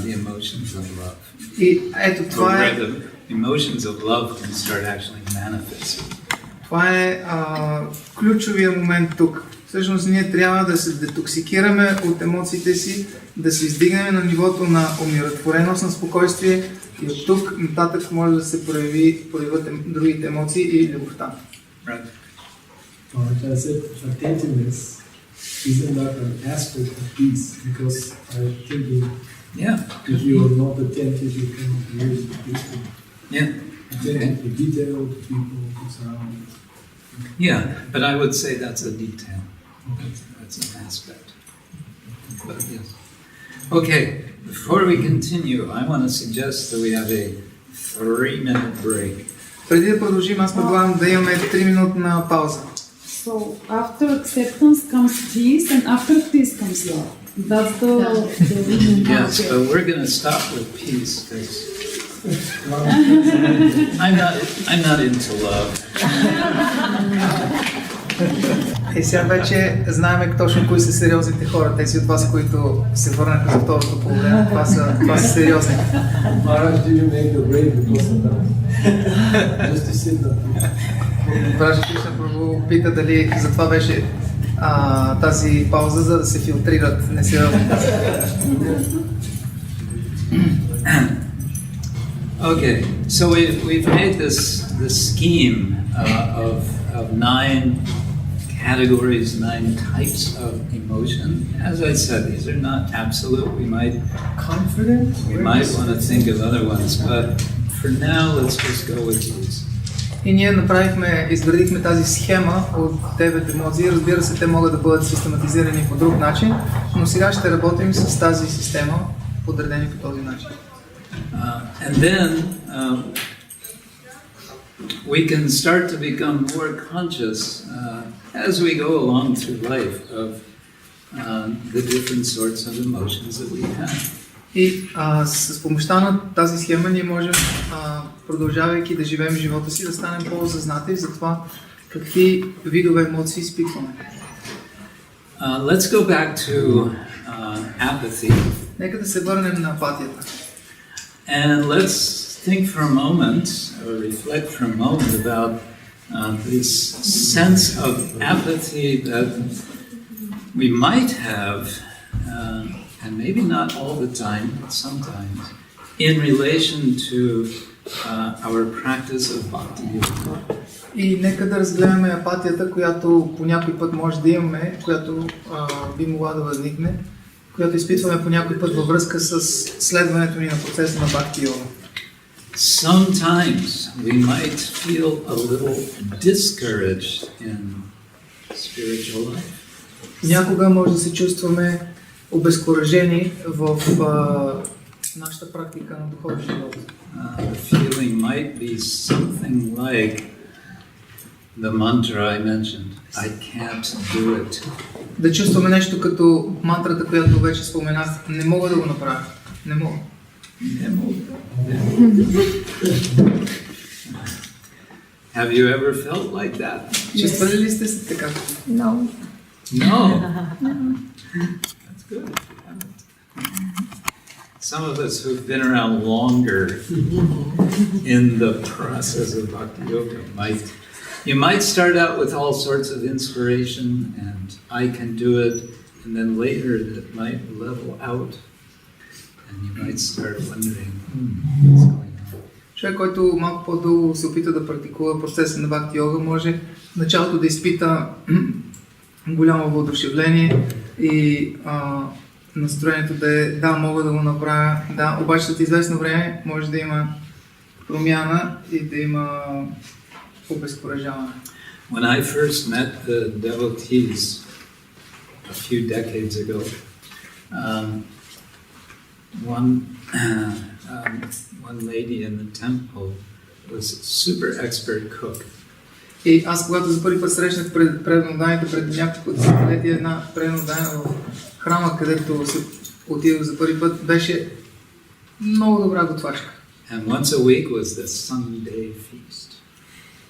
the emotions of love. И ето това е. The emotions of love can start actually manifesting. Това е ключовия момент тук. Всъщност ние трябва да се детоксикираме от емоциите си, да се издигнем на нивото на умиротвореност, на спокойствие и от тук нататък може да се проявят другите емоции и любовта. Right. I said attentiveness isn't that an aspect of peace, because I'm thinking if you are not attentive, you cannot really be peaceful. Yeah. Attentive to detail, to people, to sound. Yeah, but I would say that's a detail. That's an aspect. But yes. Okay, before we continue, I want to suggest that we have a 3-minute break. Преди да продължим, аз предлагам да имаме 3-минутна пауза. So after acceptance comes peace, and after peace comes love. That's the Yes, but we're going to stop with peace because I'm not into love. И сега вече знаем точно кои са сериозните хора. Тези от вас, които се върнаха за второто половина, това са сериозни. Maharaj, did you make the break because of that? Just to sit there. Бража Кришна Прабhu пита дали за това беше тази пауза, за да се филтрират несериозните. Okay, so we've made this scheme of 9 categories, 9 types of emotion. As I said, these are not absolute. We might want to think of other ones, but for now, let's just go with these. И ние изградихме тази схема от 9 емоции. Разбира се, те могат да бъдат систематизирани по друг начин, но сега ще работим с тази система, подредени по този начин. And then we can start to become more conscious as we go along through life of the different sorts of emotions that we have. И с помощта на тази схема ние можем, продължавайки да живеем живота си, да станем по-осъзнати за това какви видове емоции изпитваме. Let's go back to apathy. Нека да се върнем на апатията. And let's think for a moment, or reflect for a moment about this sense of apathy that we might have, and maybe not all the time, but sometimes, in relation to our practice of bhakti yoga. И нека да разгледаме апатията, която по някой път може да имаме, която би могла да възникне, която изпитваме по някой път във връзка с следването ни на процеса на бхакти йога. Sometimes we might feel a little discouraged in spiritual life. Някога може да се чувстваме обезкуражени в нашата практика на духовен живот. The feeling might be something like the mantra I mentioned, I can't do it. Да чувстваме нещо като мантрата, която вече споменах, не мога да го направя. Не мога. Have you ever felt like that? Чувствали ли сте се така? No. No. That's good. Some of us who've been around longer in the process of bhakti yoga you might start out with all sorts of inspiration and I can do it, and then later it might level out and you might start wondering what's going on. Човек, който малко по-дълго се опита да практикува процеса на бхакти йога, може в началото да изпита голямо въодушевление и настроението да е да, мога да го направя, да, обаче след известно време може да има промяна и да има обезкуражаване. When I first met the devotees a few decades ago, one lady in the temple was a super expert cook. И аз, когато за първи път срещнах преданодайните преди няколко десетилетия, една преданодайна в храма, където се отидох за първи път, беше много добра готвачка. And once a week was the Sunday feast.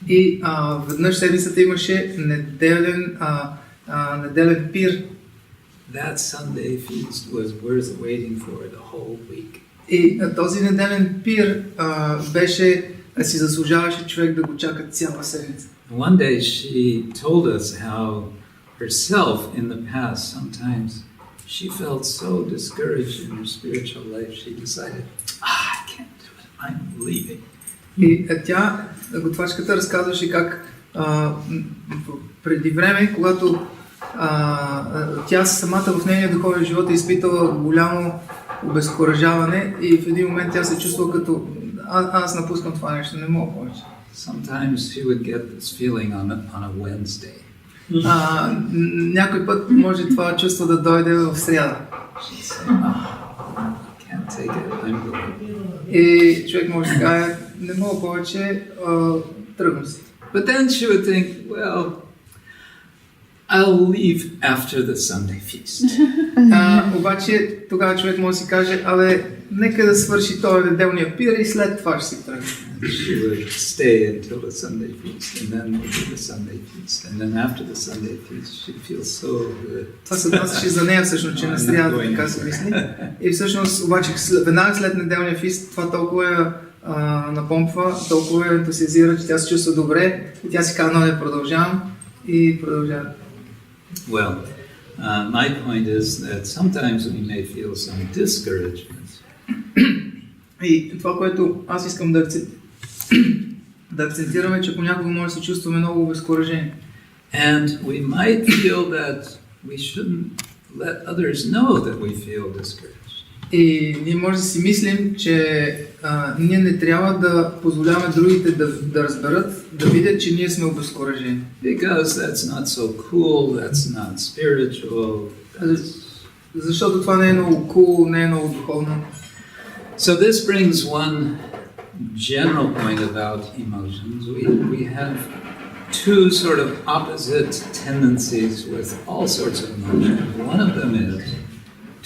И веднъж седмицата имаше неделен пир. That Sunday feast was worth waiting for the whole week. И този неделен пир си заслужаваше човек да го чака цяла седмица. One day she told us how herself in the past, sometimes she felt so discouraged in her spiritual life, she decided, I can't do it, I'm leaving. И тя, готвачката, разказваше как преди време, когато тя самата в нейния духовен живот е изпитала голямо обезкуражаване и в един момент тя се чувства като аз напускам това нещо, не мога повече. Sometimes she would get this feeling on a Wednesday. Някой път може това чувство да дойде в сряда. Can't take it, I'm going. И човек може да каже, не мога повече, тръгвам си. But then she would think, well, I'll leave after the Sunday feast. Обаче тогава човек може да си каже, нека да свърши този неделния пир и след това ще си тръгне. She would stay until the Sunday feast, and then do the Sunday feast, and then after the Sunday feast, she'd feel so good. Това се отнасяше за нея всъщност, че на сряда така се мисли. И всъщност, обаче, веднага след неделния фист, това толкова я напомпва, толкова я ентусиазира, че тя се чувства добре и тя си казва, не продължавам и продължава. Well, my point is that sometimes we may feel some discouragement. И това, което аз искам да акцентираме, че понякога може да се чувстваме много обезкуражени. And we might feel that we shouldn't let others know that we feel discouraged. И ние може да си мислим, че ние не трябва да позволяваме другите да разберат, да видят, че ние сме обезкуражени. Because that's not so cool, that's not spiritual. Защото това не е много cool, не е много духовно. So this brings one general point about emotions. We have two sort of opposite tendencies with all sorts of emotions. One of them is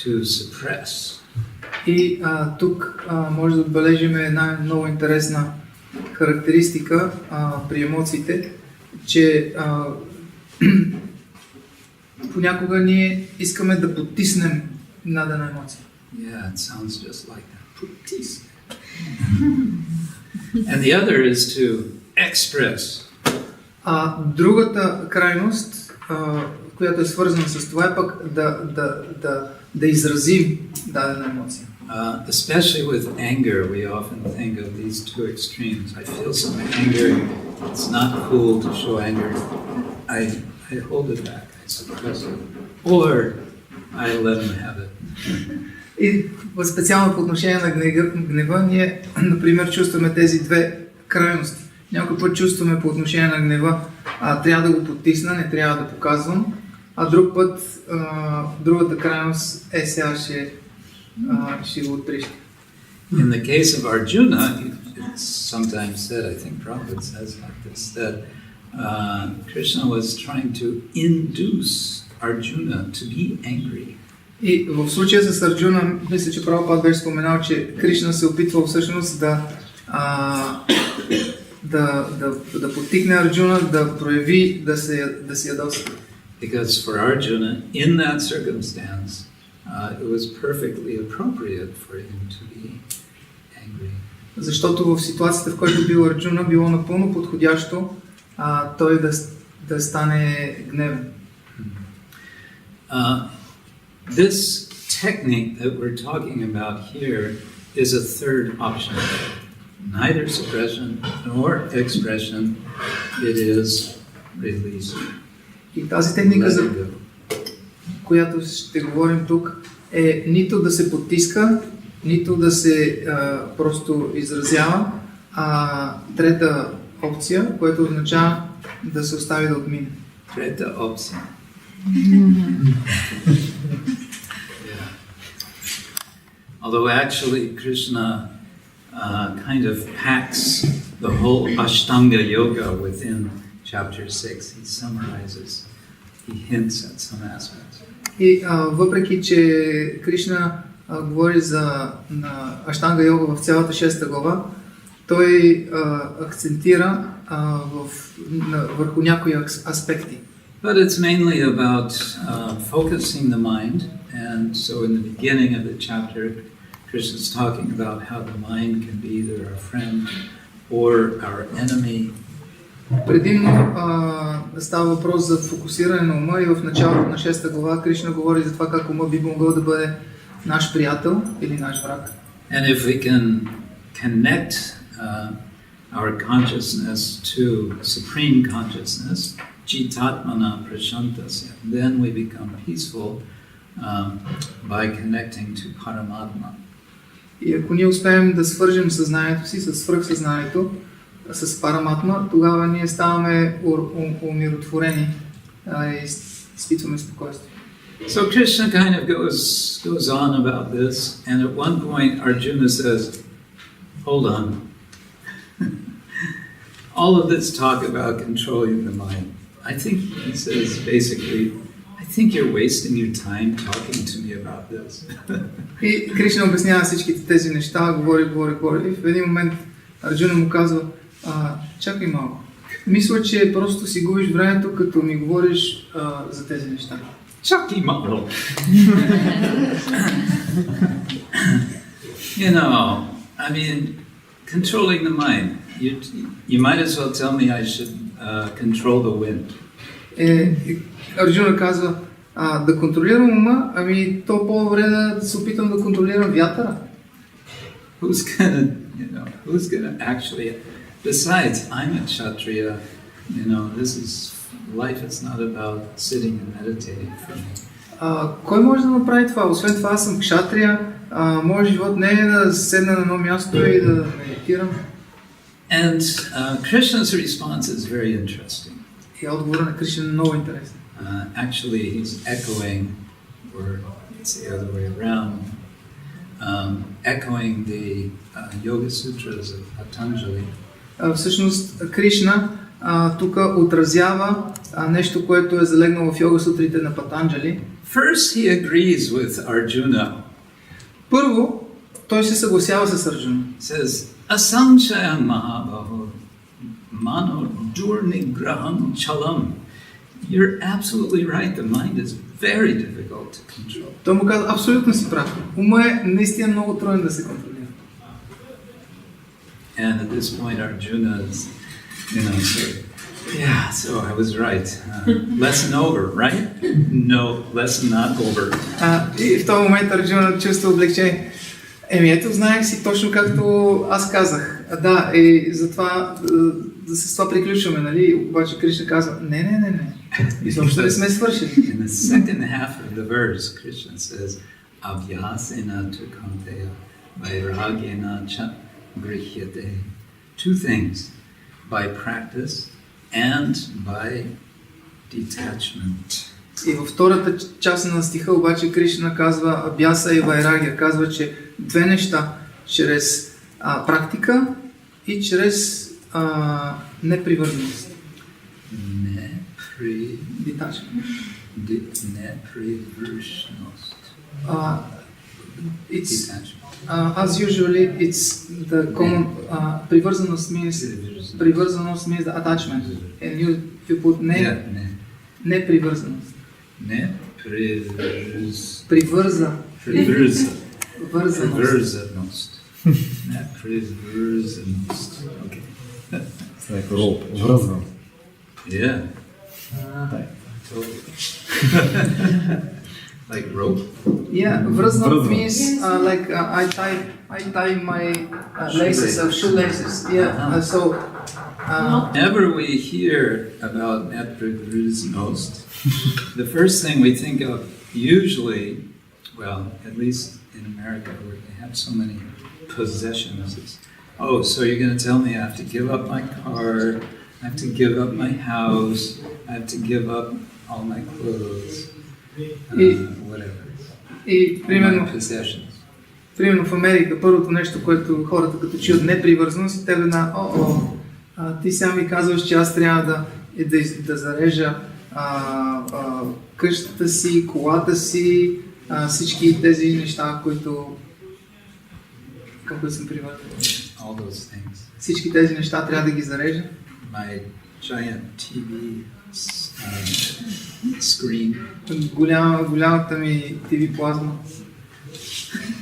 to suppress. И тук може да отбележим една много интересна характеристика при емоциите, че понякога ние искаме да потиснем дадена емоция. Yeah, it sounds just like that. And the other is to express. Другата крайност, която е свързана с това, е пък да изразим дадена емоция. Especially with anger, we often think of these two extremes. I feel some anger. It's not cool to show anger. I hold it back. I suppress it. Or I let them have it. И специално по отношение на гнева, ние, например, чувстваме тези две крайности. Някой път чувстваме по отношение на гнева, трябва да го потисна, не трябва да показвам, а друг път, другата крайност е сега ще го отрища. In the case of Arjuna, it's sometimes said, I think Prabhupada says like this, that Krishna was trying to induce Arjuna to be angry. И в случая с Арджуна, мисля, че Прабхупад беше споменал, че Кришна се опитвал всъщност да потикне Арджуна да прояви, да се ядоса. Because for Arjuna, in that circumstance, it was perfectly appropriate for him to be angry. Защото в ситуацията, в която бил Арджуна, било напълно подходящо той да стане гневен. This technique that we're talking about here is a third option. Neither suppression nor expression, it is release. И тази техника, за която ще говорим тук, е нито да се потиска, нито да се просто изразява, а трета опция, което означава да се остави да отмине. Трета опция. Yeah. Although actually Krishna kind of packs the whole Ashtanga Yoga within chapter 6. He summarizes, he hints at some aspects. И въпреки, че Кришна говори за Аштанга йога в цялата 6 глава, той акцентира върху някои аспекти. But it's mainly about focusing the mind, and so in the beginning of the chapter, Krishna's talking about how the mind can be either our friend or our enemy, Предимно става въпрос за фокусиране на ума и в началото на 6 глава Кришна говори за това как ума би могъл да бъде наш приятел или наш враг. And if we can connect our consciousness to supreme consciousness, Chitatmana Prashantasya, then we become peaceful by connecting to Paramatma. И ако ние успеем да свържем съзнанието си с свръхсъзнанието, с Параматма, тогава ние ставаме умиротворени и изпитваме спокойствие. So Krishna kind of goes on about this, and at one point Arjuna says, hold on. All of this talk about controlling the mind, I think he says basically, I think you're wasting your time talking to me about this. И Кришна обяснява всичките тези неща, говори. И в един момент Арджуна му казва, чакай малко. Мисля, че просто си губиш времето, като ми говориш за тези неща. Чакай малко. You know, I mean, controlling the mind. You might as well tell me I should control the wind. Арджуна казва, да контролирам ума, ами то по-добре да се опитам да контролирам вятъра. Who's gonna actually, besides, I'm a Kshatriya, life is not about sitting and meditating for me. Кой може да направи това? Освен това, аз съм кшатрия, моят живот не е да седна на едно място и да медитирам. And Krishna's response is very interesting. И отговорът на Кришна е много интересен. Actually, he's echoing, or it's the other way around, echoing the Yoga Sutras of Patanjali. Всъщност, Кришна тук отразява нещо, което е залегнало в Йога Сутрите на Патанджали. First, he agrees with Arjuna. Първо, той се съгласява с Арджуна. Says, Asamchaya Mahabaho Mano Durnigraham Chalam. You're absolutely right. The mind is very difficult to control. Той му каза, абсолютно си прав. Ума е наистина много труден да се контролира. And at this point, Arjuna is, said, yeah, so I was right. Lesson over, right? No, lesson not over. И в този момент Арджуна чувства облегчение. Ето, знаех си точно както аз казах. Да, и затова с това приключваме, нали? Обаче Кришна казва, не. Изобщо не сме свършили. In the second half of the verse, Krishna says, Avyasena tu kaunteya vairagena cha grihyate. Two things, by practice and by detachment. И във втората част на стиха обаче Кришна казва Абяса и Вайрагия. Казва, че две неща, чрез практика и чрез непривързаност. Непривързаност. As usually, it's the common привързаност means the attachment, and you put непривързаност. Привързаност. Непривързаност. Okay. It's like rope. Връзвам. Yeah. Totally. Like rope? Yeah, връзвам means like I tie my laces or shoelaces. Yeah, so whenever we hear about nepривързаност, the first thing we think of usually, well, at least in America where they have so many possessions, is, oh, so you're going to tell me I have to give up my car, I have to give up my house, I have to give up all my clothes, whatever. И примерно, my possessions. Примерно в Америка първото нещо, което хората като чуят непривързаност и те веднага, ти сега ми казваш, че аз трябва да зарежа къщата си, колата си, всички тези неща, към които съм привързан. All those things. Всички тези неща трябва да ги зарежа. My giant TV screen. Голямата ми TV плазма.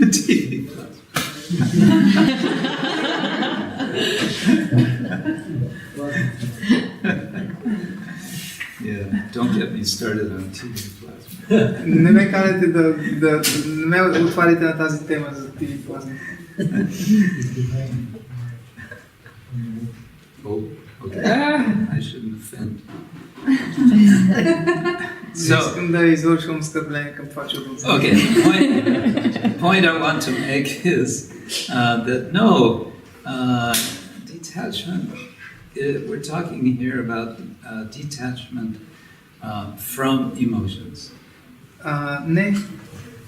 TV plasma. Don't get me started on TV plasma. Не ме карайте не ме отварите на тази тема за TV плазма. Oh, okay. I shouldn't offend. Не искам да извършвам оскърбление към това чудо. Okay, point I want to make is that no, detachment, we're talking here about detachment from emotions. Не,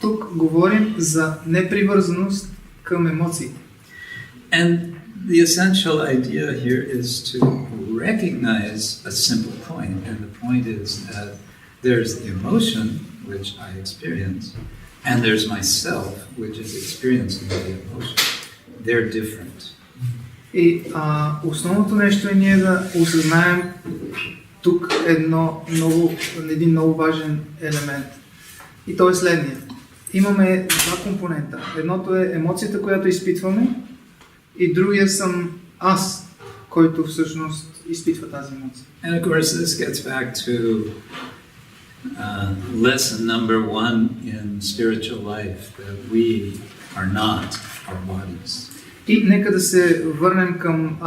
тук говорим за непривързаност към емоциите. And the essential idea here is to recognize a simple point, and the point is that there's the emotion, which I experience, and there's myself, which is experiencing the emotion. They're different. И основното нещо е ние да осъзнаем тук един много важен елемент. И то е следния. Имаме два компонента. Едното е емоцията, която изпитваме, и другия съм аз, който всъщност изпитва тази емоция. And of course, this gets back to lesson number 1 in spiritual life, that we are not our bodies. И нека да се върнем към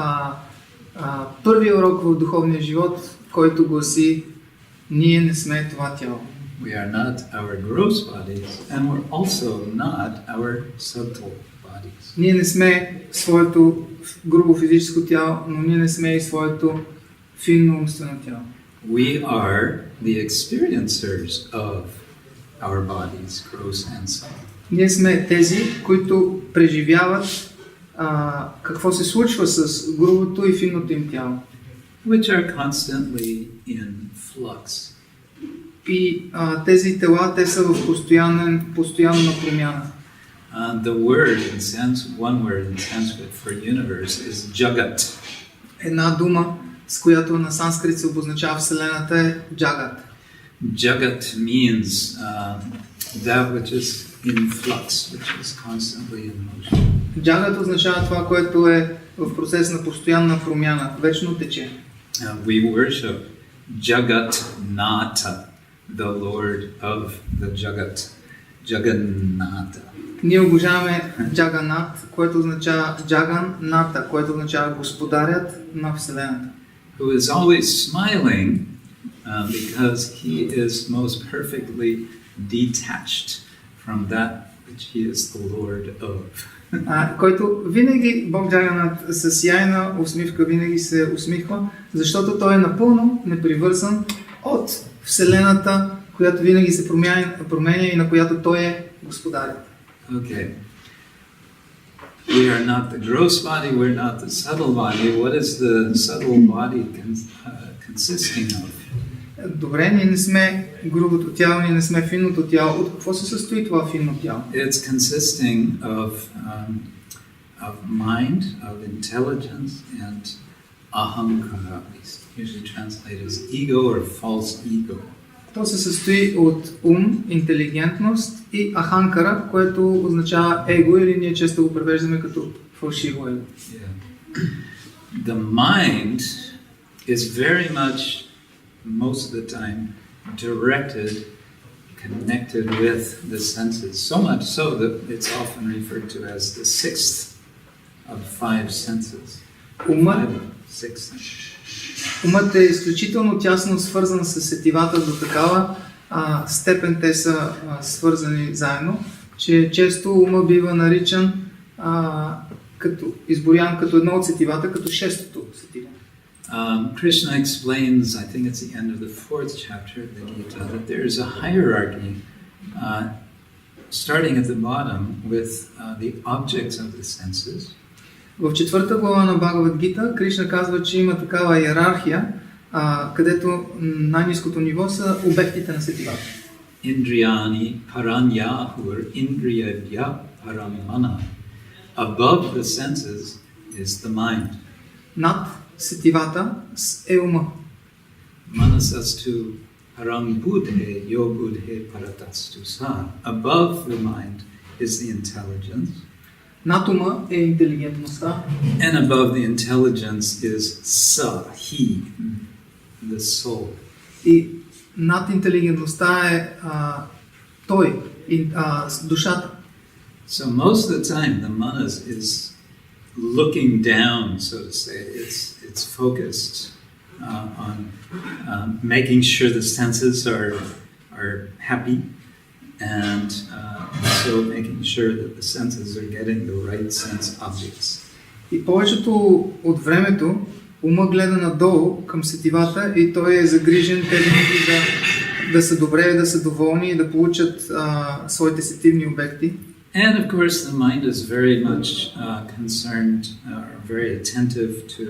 първия урок в духовния живот, който гласи: ние не сме това тяло. We are not our gross bodies, and we're also not our subtle bodies. Ние не сме своето грубо физическо тяло, но ние не сме и своето финно умствено тяло. We are the experiencers of our bodies, gross and subtle. Ние сме тези, които преживяват какво се случва с грубото и финното им тяло. Which are constantly in flux. И тези тела, те са в постоянна промяна. The word in one word in Sanskrit for universe is jagat. Една дума, с която на санскрит се обозначава Вселената, е джагат. Jagat means that which is in flux, which is constantly in motion. Джагат означава това, което е в процес на постоянна промяна, вечно тече. We worship Jagannatha, the Lord of the Jagat. Jagannatha. Ние обожаваме Джаганат, което означава Джаганната, което означава господарят на Вселената. Who is always smiling because he is most perfectly detached from that which he is the Lord of. Който винаги, Бог Джаганат, с сияйна усмивка винаги се усмихва, защото той е напълно непривързан от Вселената, която винаги се променя и на която той е господарят. Okay. We are not the gross body, we're not the subtle body. What is the subtle body consisting of? Добре, ние не сме грубото тяло, ние не сме финното тяло. От какво се състои това финно тяло? It's consisting of mind, of intelligence, and ahankara, usually translated as ego or false ego. То се състои от ум, интелигентност и аханкара, което означава его, или ние често го превеждаме като фалшиво его. Yeah. The mind is very much, most of the time, directed, connected with the senses. So much so that it's often referred to as the sixth of 5 senses. Умът е изключително тясно свързан с сетивата до такава степен, те са свързани заедно, че често ума бива наричан изборян като едно от сетивата, като шестото сетиво. Krishna explains, I think it's the end of the 4th chapter of the Gita, that there is a hierarchy starting at the bottom with the objects of the senses. В 4-та глава на Бхагавад Гита Кришна казва, че има такава иерархия, където най-ниското ниво са обектите на сетивата. Indriyani paranyahur indriyadya paramana. Above the senses is the mind. Над сетивата е ума. Manasastu param budhe yo budhe paratastu sa. Above the mind is the intelligence. Над ума е интелигентността. And above the intelligence is sa, he, the soul. И над интелигентността е той, душата. So most of the time, the manas is looking down, so to say. It's focused on making sure the senses are happy, and so making sure that the senses are getting the right sense objects. И повечето от времето ума гледа надолу към сетивата и той е загрижен те винаги да са добре, да са доволни и да получат своите сетивни обекти. And of course, the mind is very much concerned, very attentive to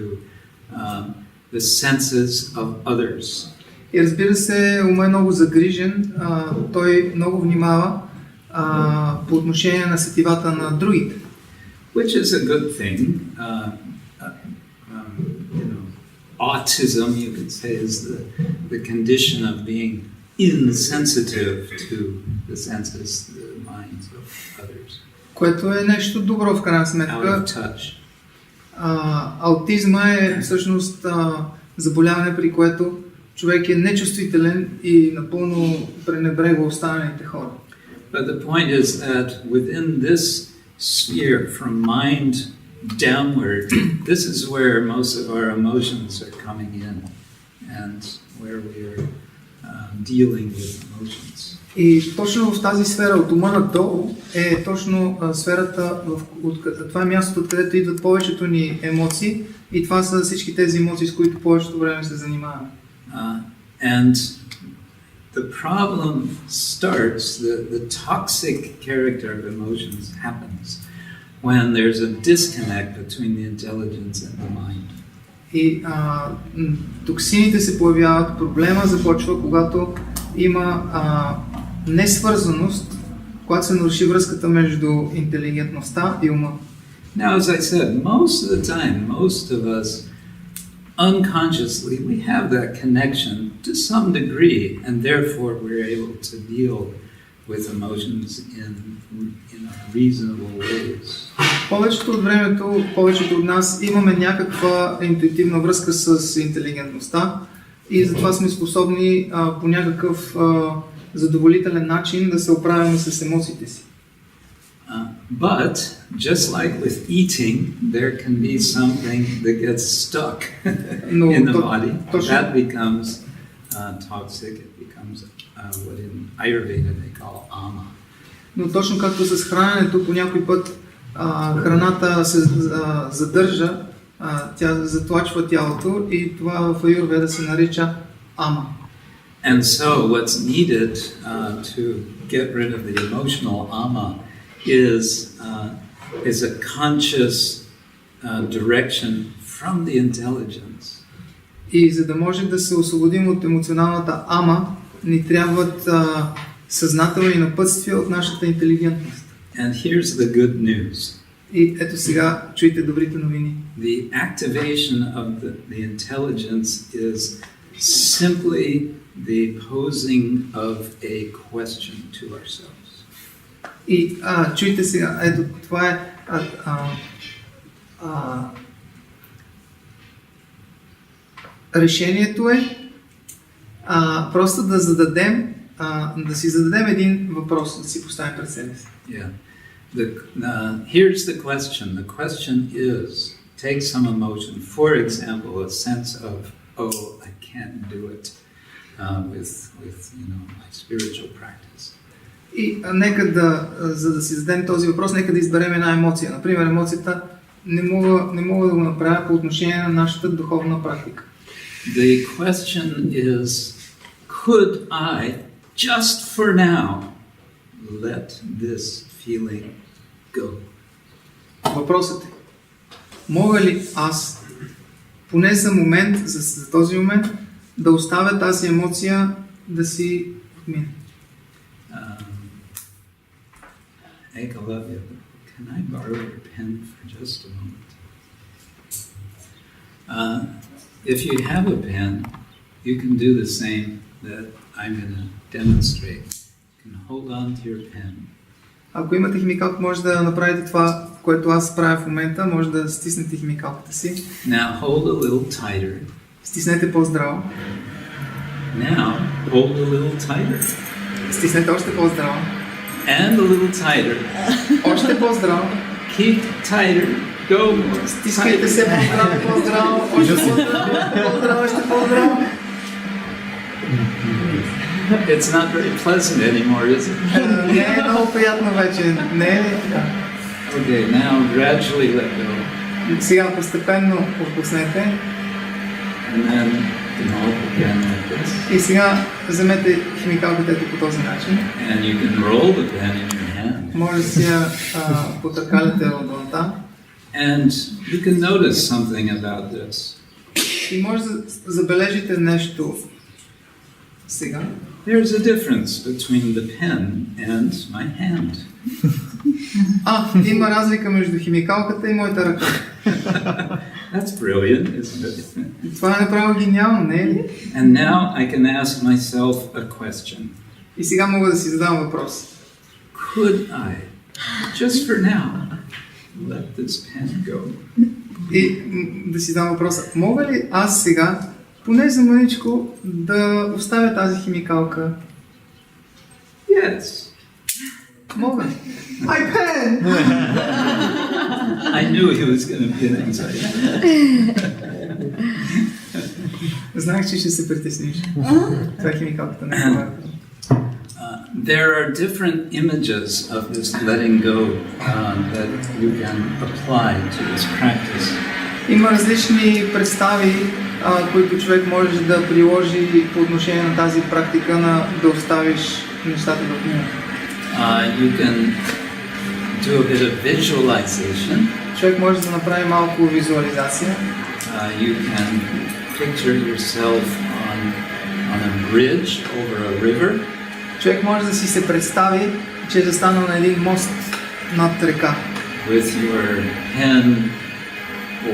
the senses of others. И разбира се, ума е много загрижен, той много внимава по отношение на сетивата на другите. Which is a good thing. Autism, you could say, is the condition of being insensitive to the senses, the minds of others. Което е нещо добро в крайна Out сметка. of touch. Аутизма е всъщност заболяване, при което човек е нечувствителен и напълно пренебрегва останалите хора. But the point is that within this sphere, from mind downward, this is where most of our emotions are coming in, and where we are dealing with emotions. И точно в тази сфера от ума надолу е точно сферата, това е мястото, откъдето идват повечето ни емоции и това са всички тези емоции, с които повечето време се занимаваме. And the problem starts, the toxic character of emotions happens when there's a disconnect between the intelligence and the mind. И токсините се появяват, проблема започва, когато има несвързаност, когато се наруши връзката между интелигентността и ума. Now, as I said, most of the time, most of us unconsciously, we have that connection to some degree, and therefore we're able to deal with emotions in reasonable ways. Повечето от времето, повечето от нас имаме някаква интуитивна връзка с интелигентността и затова сме способни по някакъв задоволителен начин да се оправяме с емоциите си. But, just like with eating, there can be something that gets stuck in the body. That becomes toxic. It becomes what in Ayurveda they call ama. Но точно както с храненето, по някой път храната се задържа, тя затлачва тялото и това в Аюрведа се нарича ама. And so what's needed to get rid of the emotional ama is a conscious direction from the intelligence. И за да може да се освободим от емоционалната ама, ни трябват съзнателни напътствия от нашата интелигентност. And here's the good news. И ето сега чуйте добрите новини. The activation of the intelligence is simply the posing of a question to ourselves. И чуйте сега, ето това е решението е просто да зададем, да си зададем един въпрос, да си поставим пред себе си. Yeah. Here's the question. The question is, take some emotion. For example, a sense of, oh, I can't do it with my spiritual practice. И нека за да си зададем този въпрос, нека да изберем една емоция. Например, емоцията не мога да го направя по отношение на нашата духовна практика. The question is, could I, just for now, let this feeling go? Въпросът е, мога ли аз, поне за момент, за този момент, да оставя тази емоция да си отмине? Ekalavya, can I borrow your pen for just a moment? If you have a pen, you can do the same that I'm going to demonstrate. You can hold on to your pen. Ако имате химикалка, може да направите това, което аз правя в момента, може да стиснете химикалката си. Now hold a little tighter. Стиснете по-здраво. Now, hold a little tighter. Стиснете още по-здраво. And a little tighter. Още по-здраво. Keep tighter. Go more. Стискайте се по-здраво, по-здраво. Още по-здраво, по-здраво, още по-здраво. It's not very pleasant anymore, is it? Не е много приятно вече. Не е ли така? Okay, now gradually let go. Сега постепенно отпуснете. And then develop again like this. И сега вземете химикалката ето по този начин. And you can roll the pen in your hand. Може да си я потъркаляте в дланта. And you can notice something about this. И може да забележите нещо сега. There's a difference between the pen and my hand. Има разлика между химикалката и моята ръка. That's brilliant, isn't it? Това е направо гениално, не е ли? And now I can ask myself a question. И сега мога да си задам въпрос. Could I, just for now, let this pen go? И да си задам въпроса. Мога ли аз сега, поне за маничко, да оставя тази химикалка? Yes. Мога. I can! I knew he was going to be an anxiety. Знаех, че ще се притесниш. Това е химикалката на това. There are different images of this letting go that you can apply to this practice. Има различни представи, които човек може да приложи по отношение на тази практика на да оставиш нещата в нея. You can do a bit of visualization. Човек може да направи малко визуализация. You can picture yourself on a bridge over a river. Човек може да си се представи, че е застанал на един мост над река. With your pen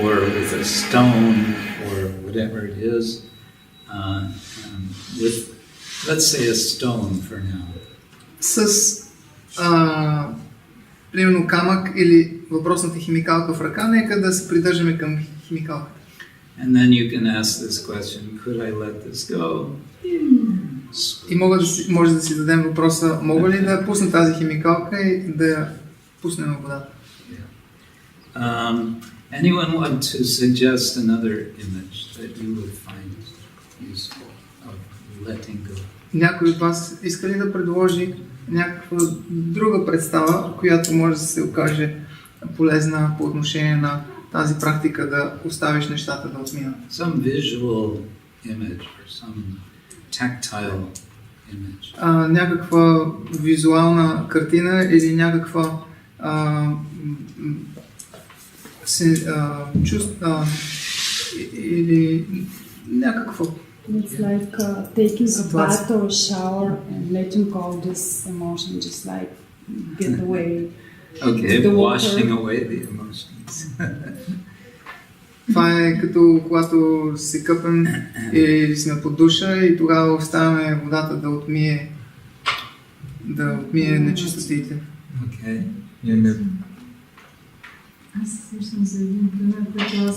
or with a stone or whatever it is. With, let's say, a stone for now. С примерно камък или въпросната химикалка в ръка, нека да се придържаме към химикалката. And then you can ask this question, could I let this go? И може да си дадем въпроса, мога ли да пусна тази химикалка и да я пуснем в водата? Anyone want to suggest another image that you would find useful of letting go? Някой от вас иска ли да предложи някаква друга представа, която може да се окаже полезна по отношение на тази практика да оставиш нещата да отминат? Some visual image or some tactile image. Някаква визуална картина или някаква чувство или някакво. It's like taking a bath or a shower and letting go this emotion, just like get away. Okay, the washing water. away the emotions. Това е като когато се къпем или сме под душа и тогава оставяме водата да отмие нечистотите. Okay. Аз сещам за един пример, който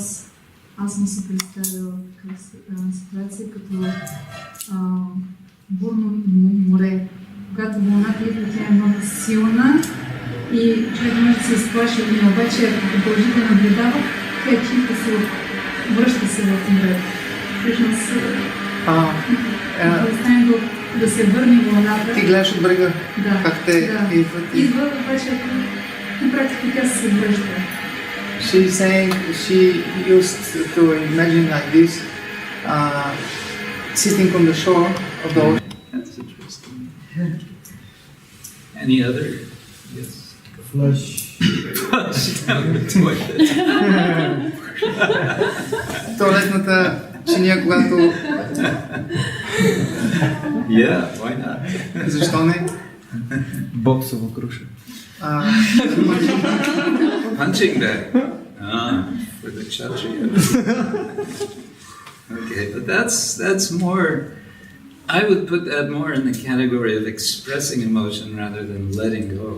аз съм се представила ситуация като бурно море. Когато вълната идва, тя е много силна и човек може да се изплаши, но обаче ако продължите наблюдава, тя чипа се, връща се в морето. Всъщност, да се върне вълната. Ти гледаш от брега, Да, как те идват. Идва, обаче на практика тя се връща. She's saying she used to imagine like this, sitting on the shore of the ocean. That's interesting. Any other? Yes. Flush. Down the toilet. Туалетната чиния, когато... Yeah, why not? Защо не? Боксово круша. Punching bag. For the Kshatriya. Okay, but that's more. I would put that more in the category of expressing emotion rather than letting go.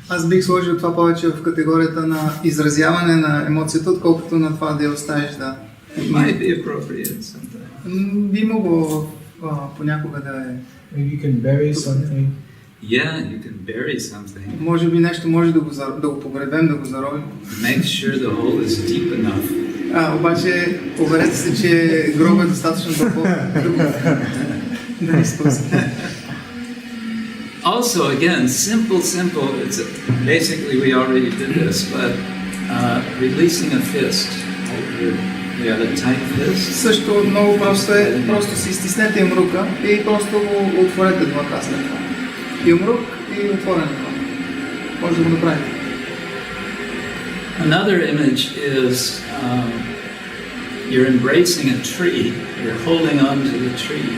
Аз бих сложил това повече в категорията на изразяване на емоцията, отколкото на това да я оставиш да... It might be appropriate sometimes. Би могло в понякога да е... Maybe you can bury something. Yeah, you can bury something. Може би нещо може да го погребем, да го заровим. Make sure the hole is deep enough. Обаче, уверете се, че гроб е достатъчно дълбок да ни спаси. Also, again, simple. It's basically we already did this, but releasing a fist. We have a tight fist. Също много просто е, просто си стиснете юмрука и просто го отворете два след това. Юмрук и отворен това. Може да го направите. Another image is you're embracing a tree, you're holding on to the tree,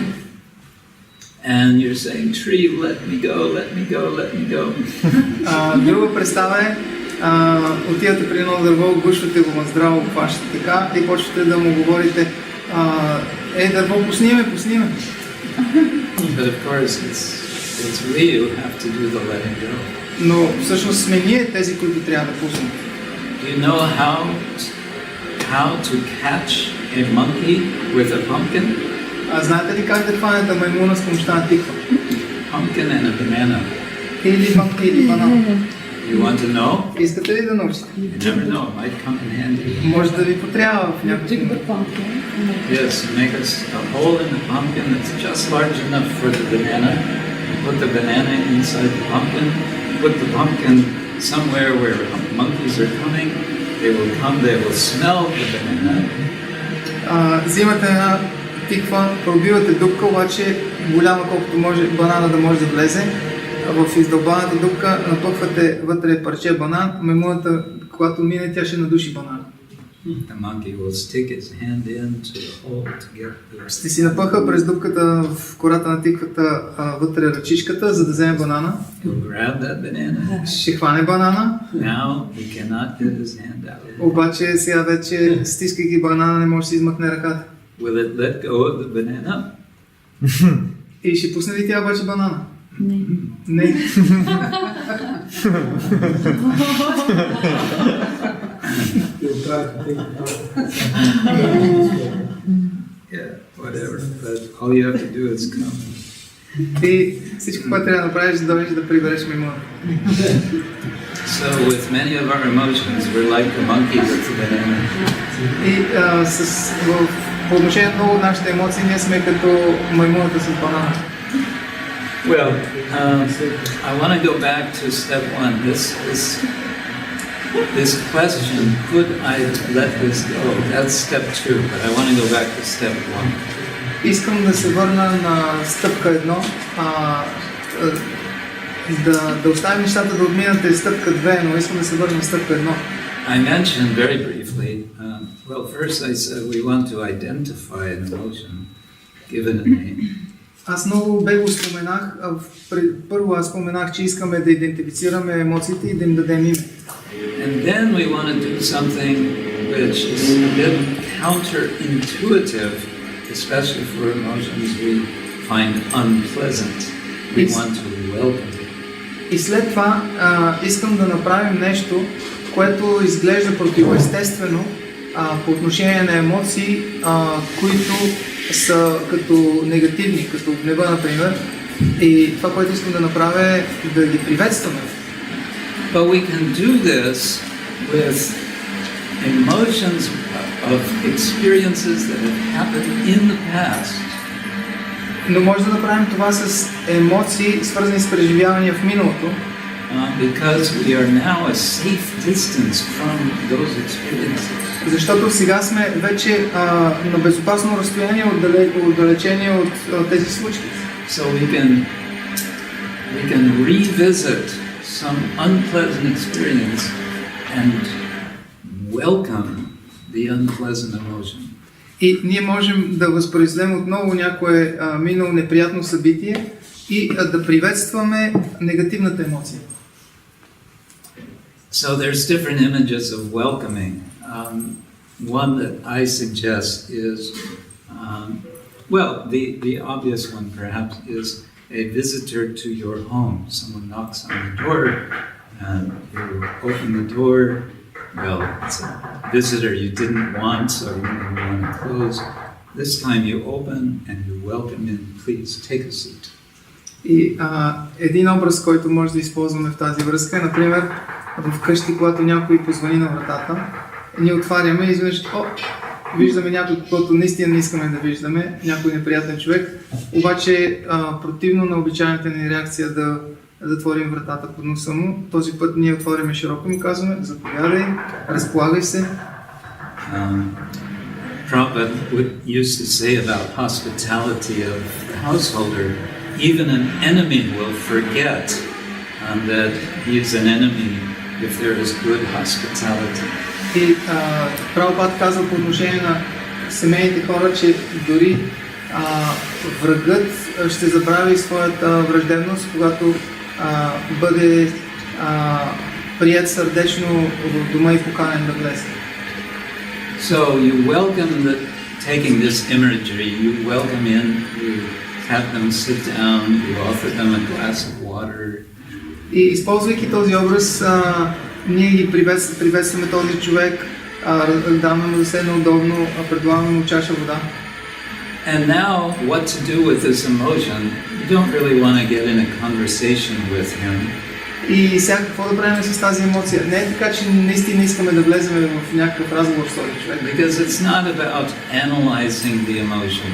and you're saying, tree, let me go, let me go, let me go. Друга представа е, отивате при едно дърво, гушвате го здраво, хващате така и почвате да му говорите, дърво, пусни ме. But of course, it's we who have to do the letting go. Но всъщност сме ние тези, които трябва да пуснем. Do you know how to catch a monkey with a pumpkin? Знаете ли как да хванете маймуна с помощта на тиква? Pumpkin and a banana. Или банан. You want to know? Искате ли да научите? You never know. It might come in handy. Може да ви потрябва в някакъв Dig the момент. pumpkin. Yes, make a hole in the pumpkin that's just large enough for the banana. Put the banana inside the pumpkin. Put the pumpkin somewhere where monkeys are coming. They will come, they will smell the banana. Взимате една тиква, пробивате дупка, обаче голяма колкото може банана да може да влезе. В издълбаната дупка напъхвате вътре парче банан, маймуната, когато мине, тя ще надуши банана. The monkey will stick its hand into the hole to get the... Ще си напъха през дупката в кората на тиквата вътре ръчичката, за да вземе банана. He'll grab that banana. Ще хване банана. Now he cannot get his hand out. Обаче сега вече, стискайки банана, не може да си измъкне ръката. Will it let go of the banana? И ще пусне ли тя обаче банана? Не. Не. You'll try to take it out. Yeah, whatever. But all you have to do is come. И всичко, което трябва да направиш, да дойдеш да прибереш маймуна. So with many of our emotions, we're like the monkey with the banana. И по отношение на много от нашите емоции, ние сме като маймуната с банана. Well, I want to go back to step one. This question, could I let this go? That's step two, but I want to go back to step one. Искам да се върна на стъпка едно, да оставим нещата да отминат стъпка 2, но искам да се върна на стъпка 1. I mentioned very briefly, well, first I said we want to identify an emotion, give it a name. Аз много бегло споменах, първо аз споменах, че искаме да идентифицираме емоциите и да им дадем име. And then we want to do something which is a bit counterintuitive, especially for emotions we find unpleasant. We want to welcome it. И след това искам да направим нещо, което изглежда противоестествено по отношение на емоции, които са като негативни, като гнева, например. И това, което искам да направя е да ги приветстваме. But we can do this with emotions of experiences that have happened in the past. Но може да направим това с емоции, свързани с преживявания в миналото. Because we are now a safe distance from those experiences. Защото сега сме вече на безопасно разстояние, отдалечение от тези случки. So we can revisit some unpleasant experience and welcome the unpleasant emotion. И ние можем да възпроизведем отново някое минало неприятно събитие и да приветстваме негативната емоция. So there's different images of welcoming. One that I suggest is, well, the obvious one perhaps is a visitor to your home. Someone knocks on the door, and you open the door. Well, it's a visitor you didn't want, so you maybe want to close. This time you open and you welcome in. Please take a seat. И един образ, който може да използваме в тази връзка е, например, вкъщи, когато някой позвони на вратата, ние отваряме и изведнъж, виждаме някой, който наистина не искаме да виждаме, някой неприятен човек, обаче противно на обичайната ни реакция да затворим вратата под носа му, този път ние отворяме широко и му казваме, заповядай, разполагай се. Prabhupada used to say about hospitality of the householder, even an enemy will forget that he is an enemy if there is good hospitality. И Прабхупад казва по отношение на семейните хора, че дори врагът ще забрави своята враждебност, когато бъде прият сърдечно в дома и поканен да влезе. So you welcome taking this imagery, you welcome in, you have them sit down, you offer them a glass of water. И използвайки този образ, ние ги приветстваме този човек, даваме му да седне удобно, предлагаме му чаша вода. And now, what to do with this emotion? You don't really want to get in a conversation with him. И сега какво да правим с тази емоция? Не е така, че наистина искаме да влезем в някакъв разговор с този човек. Because it's not about analyzing the emotion.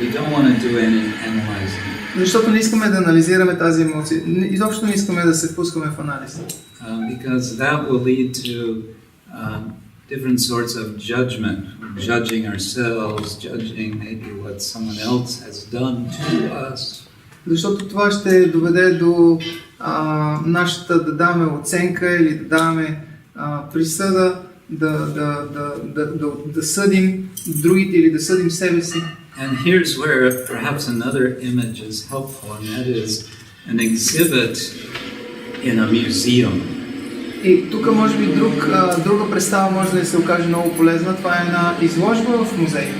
We don't want to do any analyzing. Защото не искаме да анализираме тази емоция. Изобщо не искаме да се впускаме в анализ. Because that will lead to different sorts of judgment, judging ourselves, judging maybe what someone else has done to us. Защото това ще доведе до нашата да даваме оценка или да даваме присъда, да съдим другите или да съдим себе си. And here's where perhaps another image is helpful, and that is an exhibit in a museum. И тук може би друга представа може да се окаже много полезна. Това е една изложба в музей.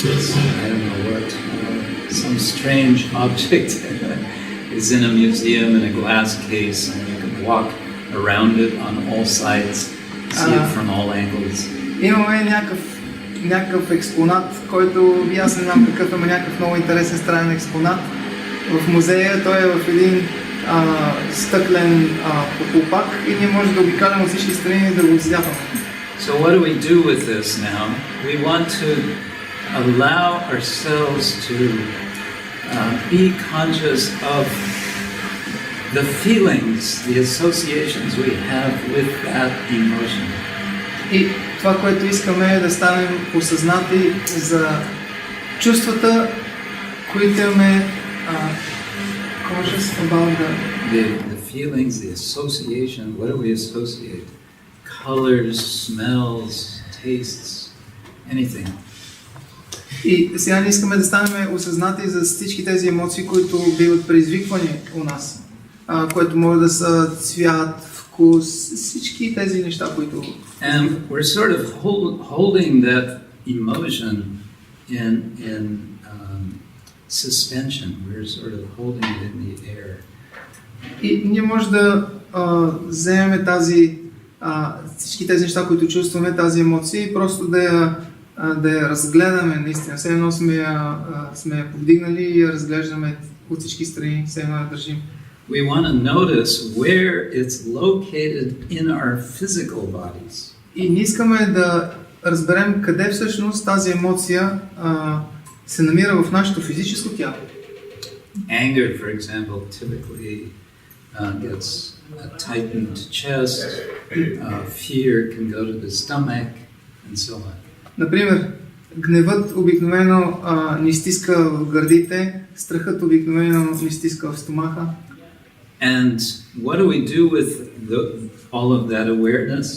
I don't know what, some strange object is in a museum in a glass case, and you can walk around it on all sides, see it from all angles. Имаме някакъв експонат, който аз не знам какъв, ама някакъв много интересен странен експонат в музея. Той е в един стъклен похлупак и ние можем да обикаляме от всички страни и да го изяпаме. So what do we do with this now? We want to allow ourselves to be conscious of the feelings, the associations we have with that emotion. И това, което искаме е да станем осъзнати за чувствата, които имаме conscious about the feelings, the association. What do we associate? Colors, smells, tastes, anything. И сега не искаме да станем осъзнати за всички тези емоции, които биват предизвиквани у нас, което може да са цвят, вкус, всички тези неща, които... And we're sort of holding that emotion in suspension. We're sort of holding it in the air. И ние може да вземем всички тези неща, които чувстваме, тази емоция и просто да я разгледаме наистина. Все едно сме я повдигнали и я разглеждаме от всички страни, все едно я държим. We want to notice where it's located in our physical bodies. И не искаме да разберем къде всъщност тази емоция се намира в нашето физическо тяло. Anger, for example, typically gets a tightened chest. Fear can go to the stomach, and so on. Например, гневът обикновено ни стиска в гърдите, страхът обикновено ни стиска в стомаха. And what do we do with all of that awareness?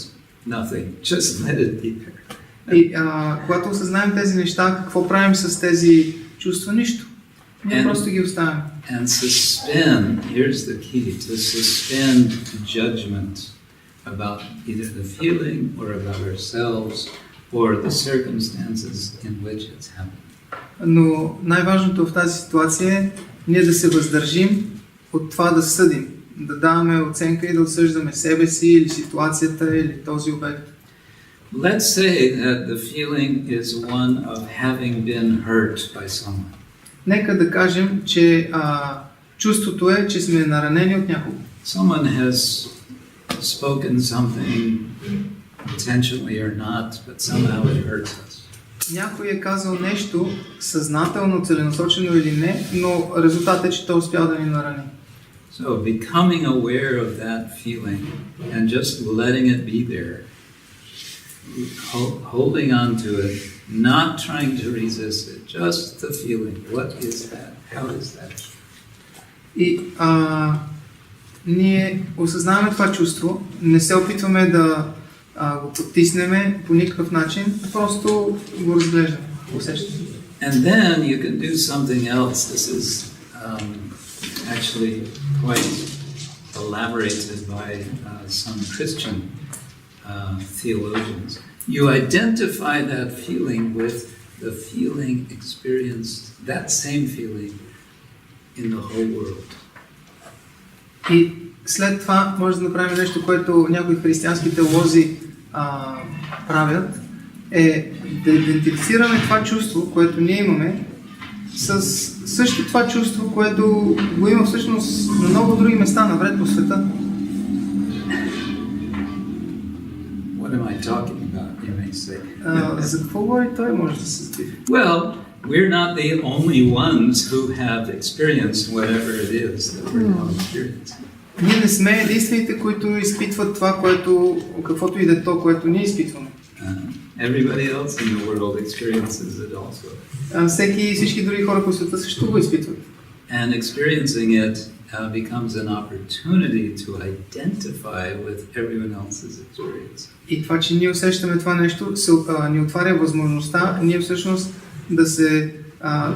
Nothing. Just let it be there. И когато осъзнаем тези неща, какво правим с тези чувства? Нищо. Ние просто ги оставим. And suspend, here's the key, to suspend judgment about either the feeling or about ourselves or the circumstances in which it's happening. Но най-важното в тази ситуация е ние да се въздържим от това да съдим, да даваме оценка и да осъждаме себе си или ситуацията или този обект. let's say that the feeling is one of having been hurt by someone. Нека да кажем, че чувството е, че сме наранени от някого. Someone has spoken something intentionally or not, but somehow it hurts us. Някой е казал нещо съзнателно, целенасочено или не, но резултатът е, че той успял да ни нарани. So becoming aware of that feeling and just letting it be there, holding on to it, not trying to resist it, just the feeling. What is that? How is that? И ние осъзнаваме това чувство, не се опитваме да го потиснеме по никакъв начин, просто го разглеждаме, усещаме. And then you can do something else. This is actually quite elaborated by some Christian theologians. You identify that feeling with the feeling experienced, that same feeling in the whole world. И след това може да направим нещо, което някои християнски теолози правят, е да идентифицираме това чувство, което ние имаме, с също това чувство, което го има всъщност на много други места навред по света. What am I talking about, you may say? За какво говори той, може да се запише? Well, we're not the only ones who have experienced whatever it is that we're now experiencing. Ние не сме единствените, които изпитват това, което, каквото и да е то, което ние изпитваме. Everybody else in the world experiences it also. Всички други хора по света също го изпитват. And experiencing it becomes an opportunity to identify with everyone else's experience. И това, че ние усещаме това нещо, ни отваря възможността ние всъщност да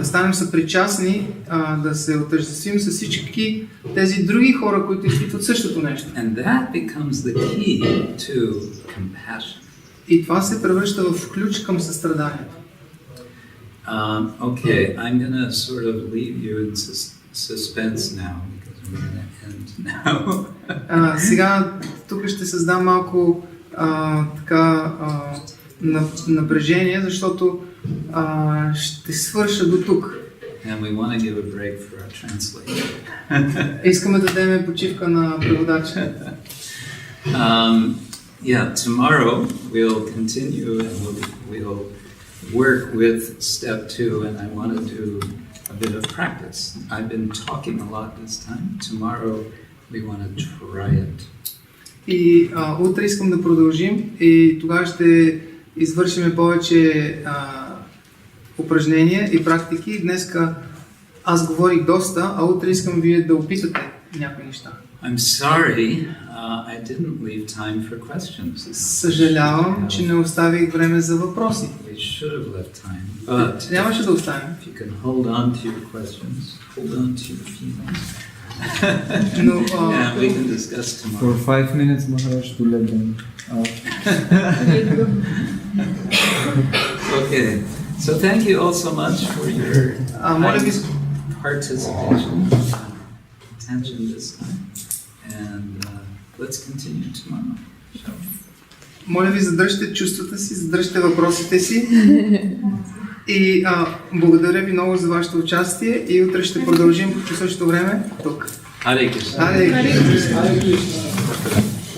станем съпричастни, да се отъждествим с всички тези други хора, които изпитват същото нещо. And that becomes the key to compassion. И това се превръща в ключ към състраданието. Okay, I'm going to sort of leave you in suspense now because we're going to end now. Сега тук ще създам малко напрежение, защото ще свърша до тук. And we want to give a break for our translator. Искаме да дадем почивка на преводача. Yeah, tomorrow we'll continue and we'll work with step 2, and I want to do a bit of practice. I've been talking a lot this time. Tomorrow we want to try it. И утре искам да продължим и тогава ще извършим повече упражнения и практики. Днеска аз говорих доста, а утре искам вие да опитате някои неща. I'm sorry, I didn't leave time for questions. Съжалявам, че не оставих време за въпроси. We should have left time, but Нямаше да оставим. if you can hold on to your questions, hold on to your feelings. Но And we can discuss For tomorrow. 5 minutes, Maharaj, to let them out. Okay, so thank you all so much for your моля ви, participation, attention this time, and let's continue tomorrow. Shall we? моля ви, задръжте чувствата си, задръжте въпросите си. И благодаря ви много за вашето участие и утре ще продължим по същото време тук. Hare Krishna. Hare Krishna. Hare Krishna.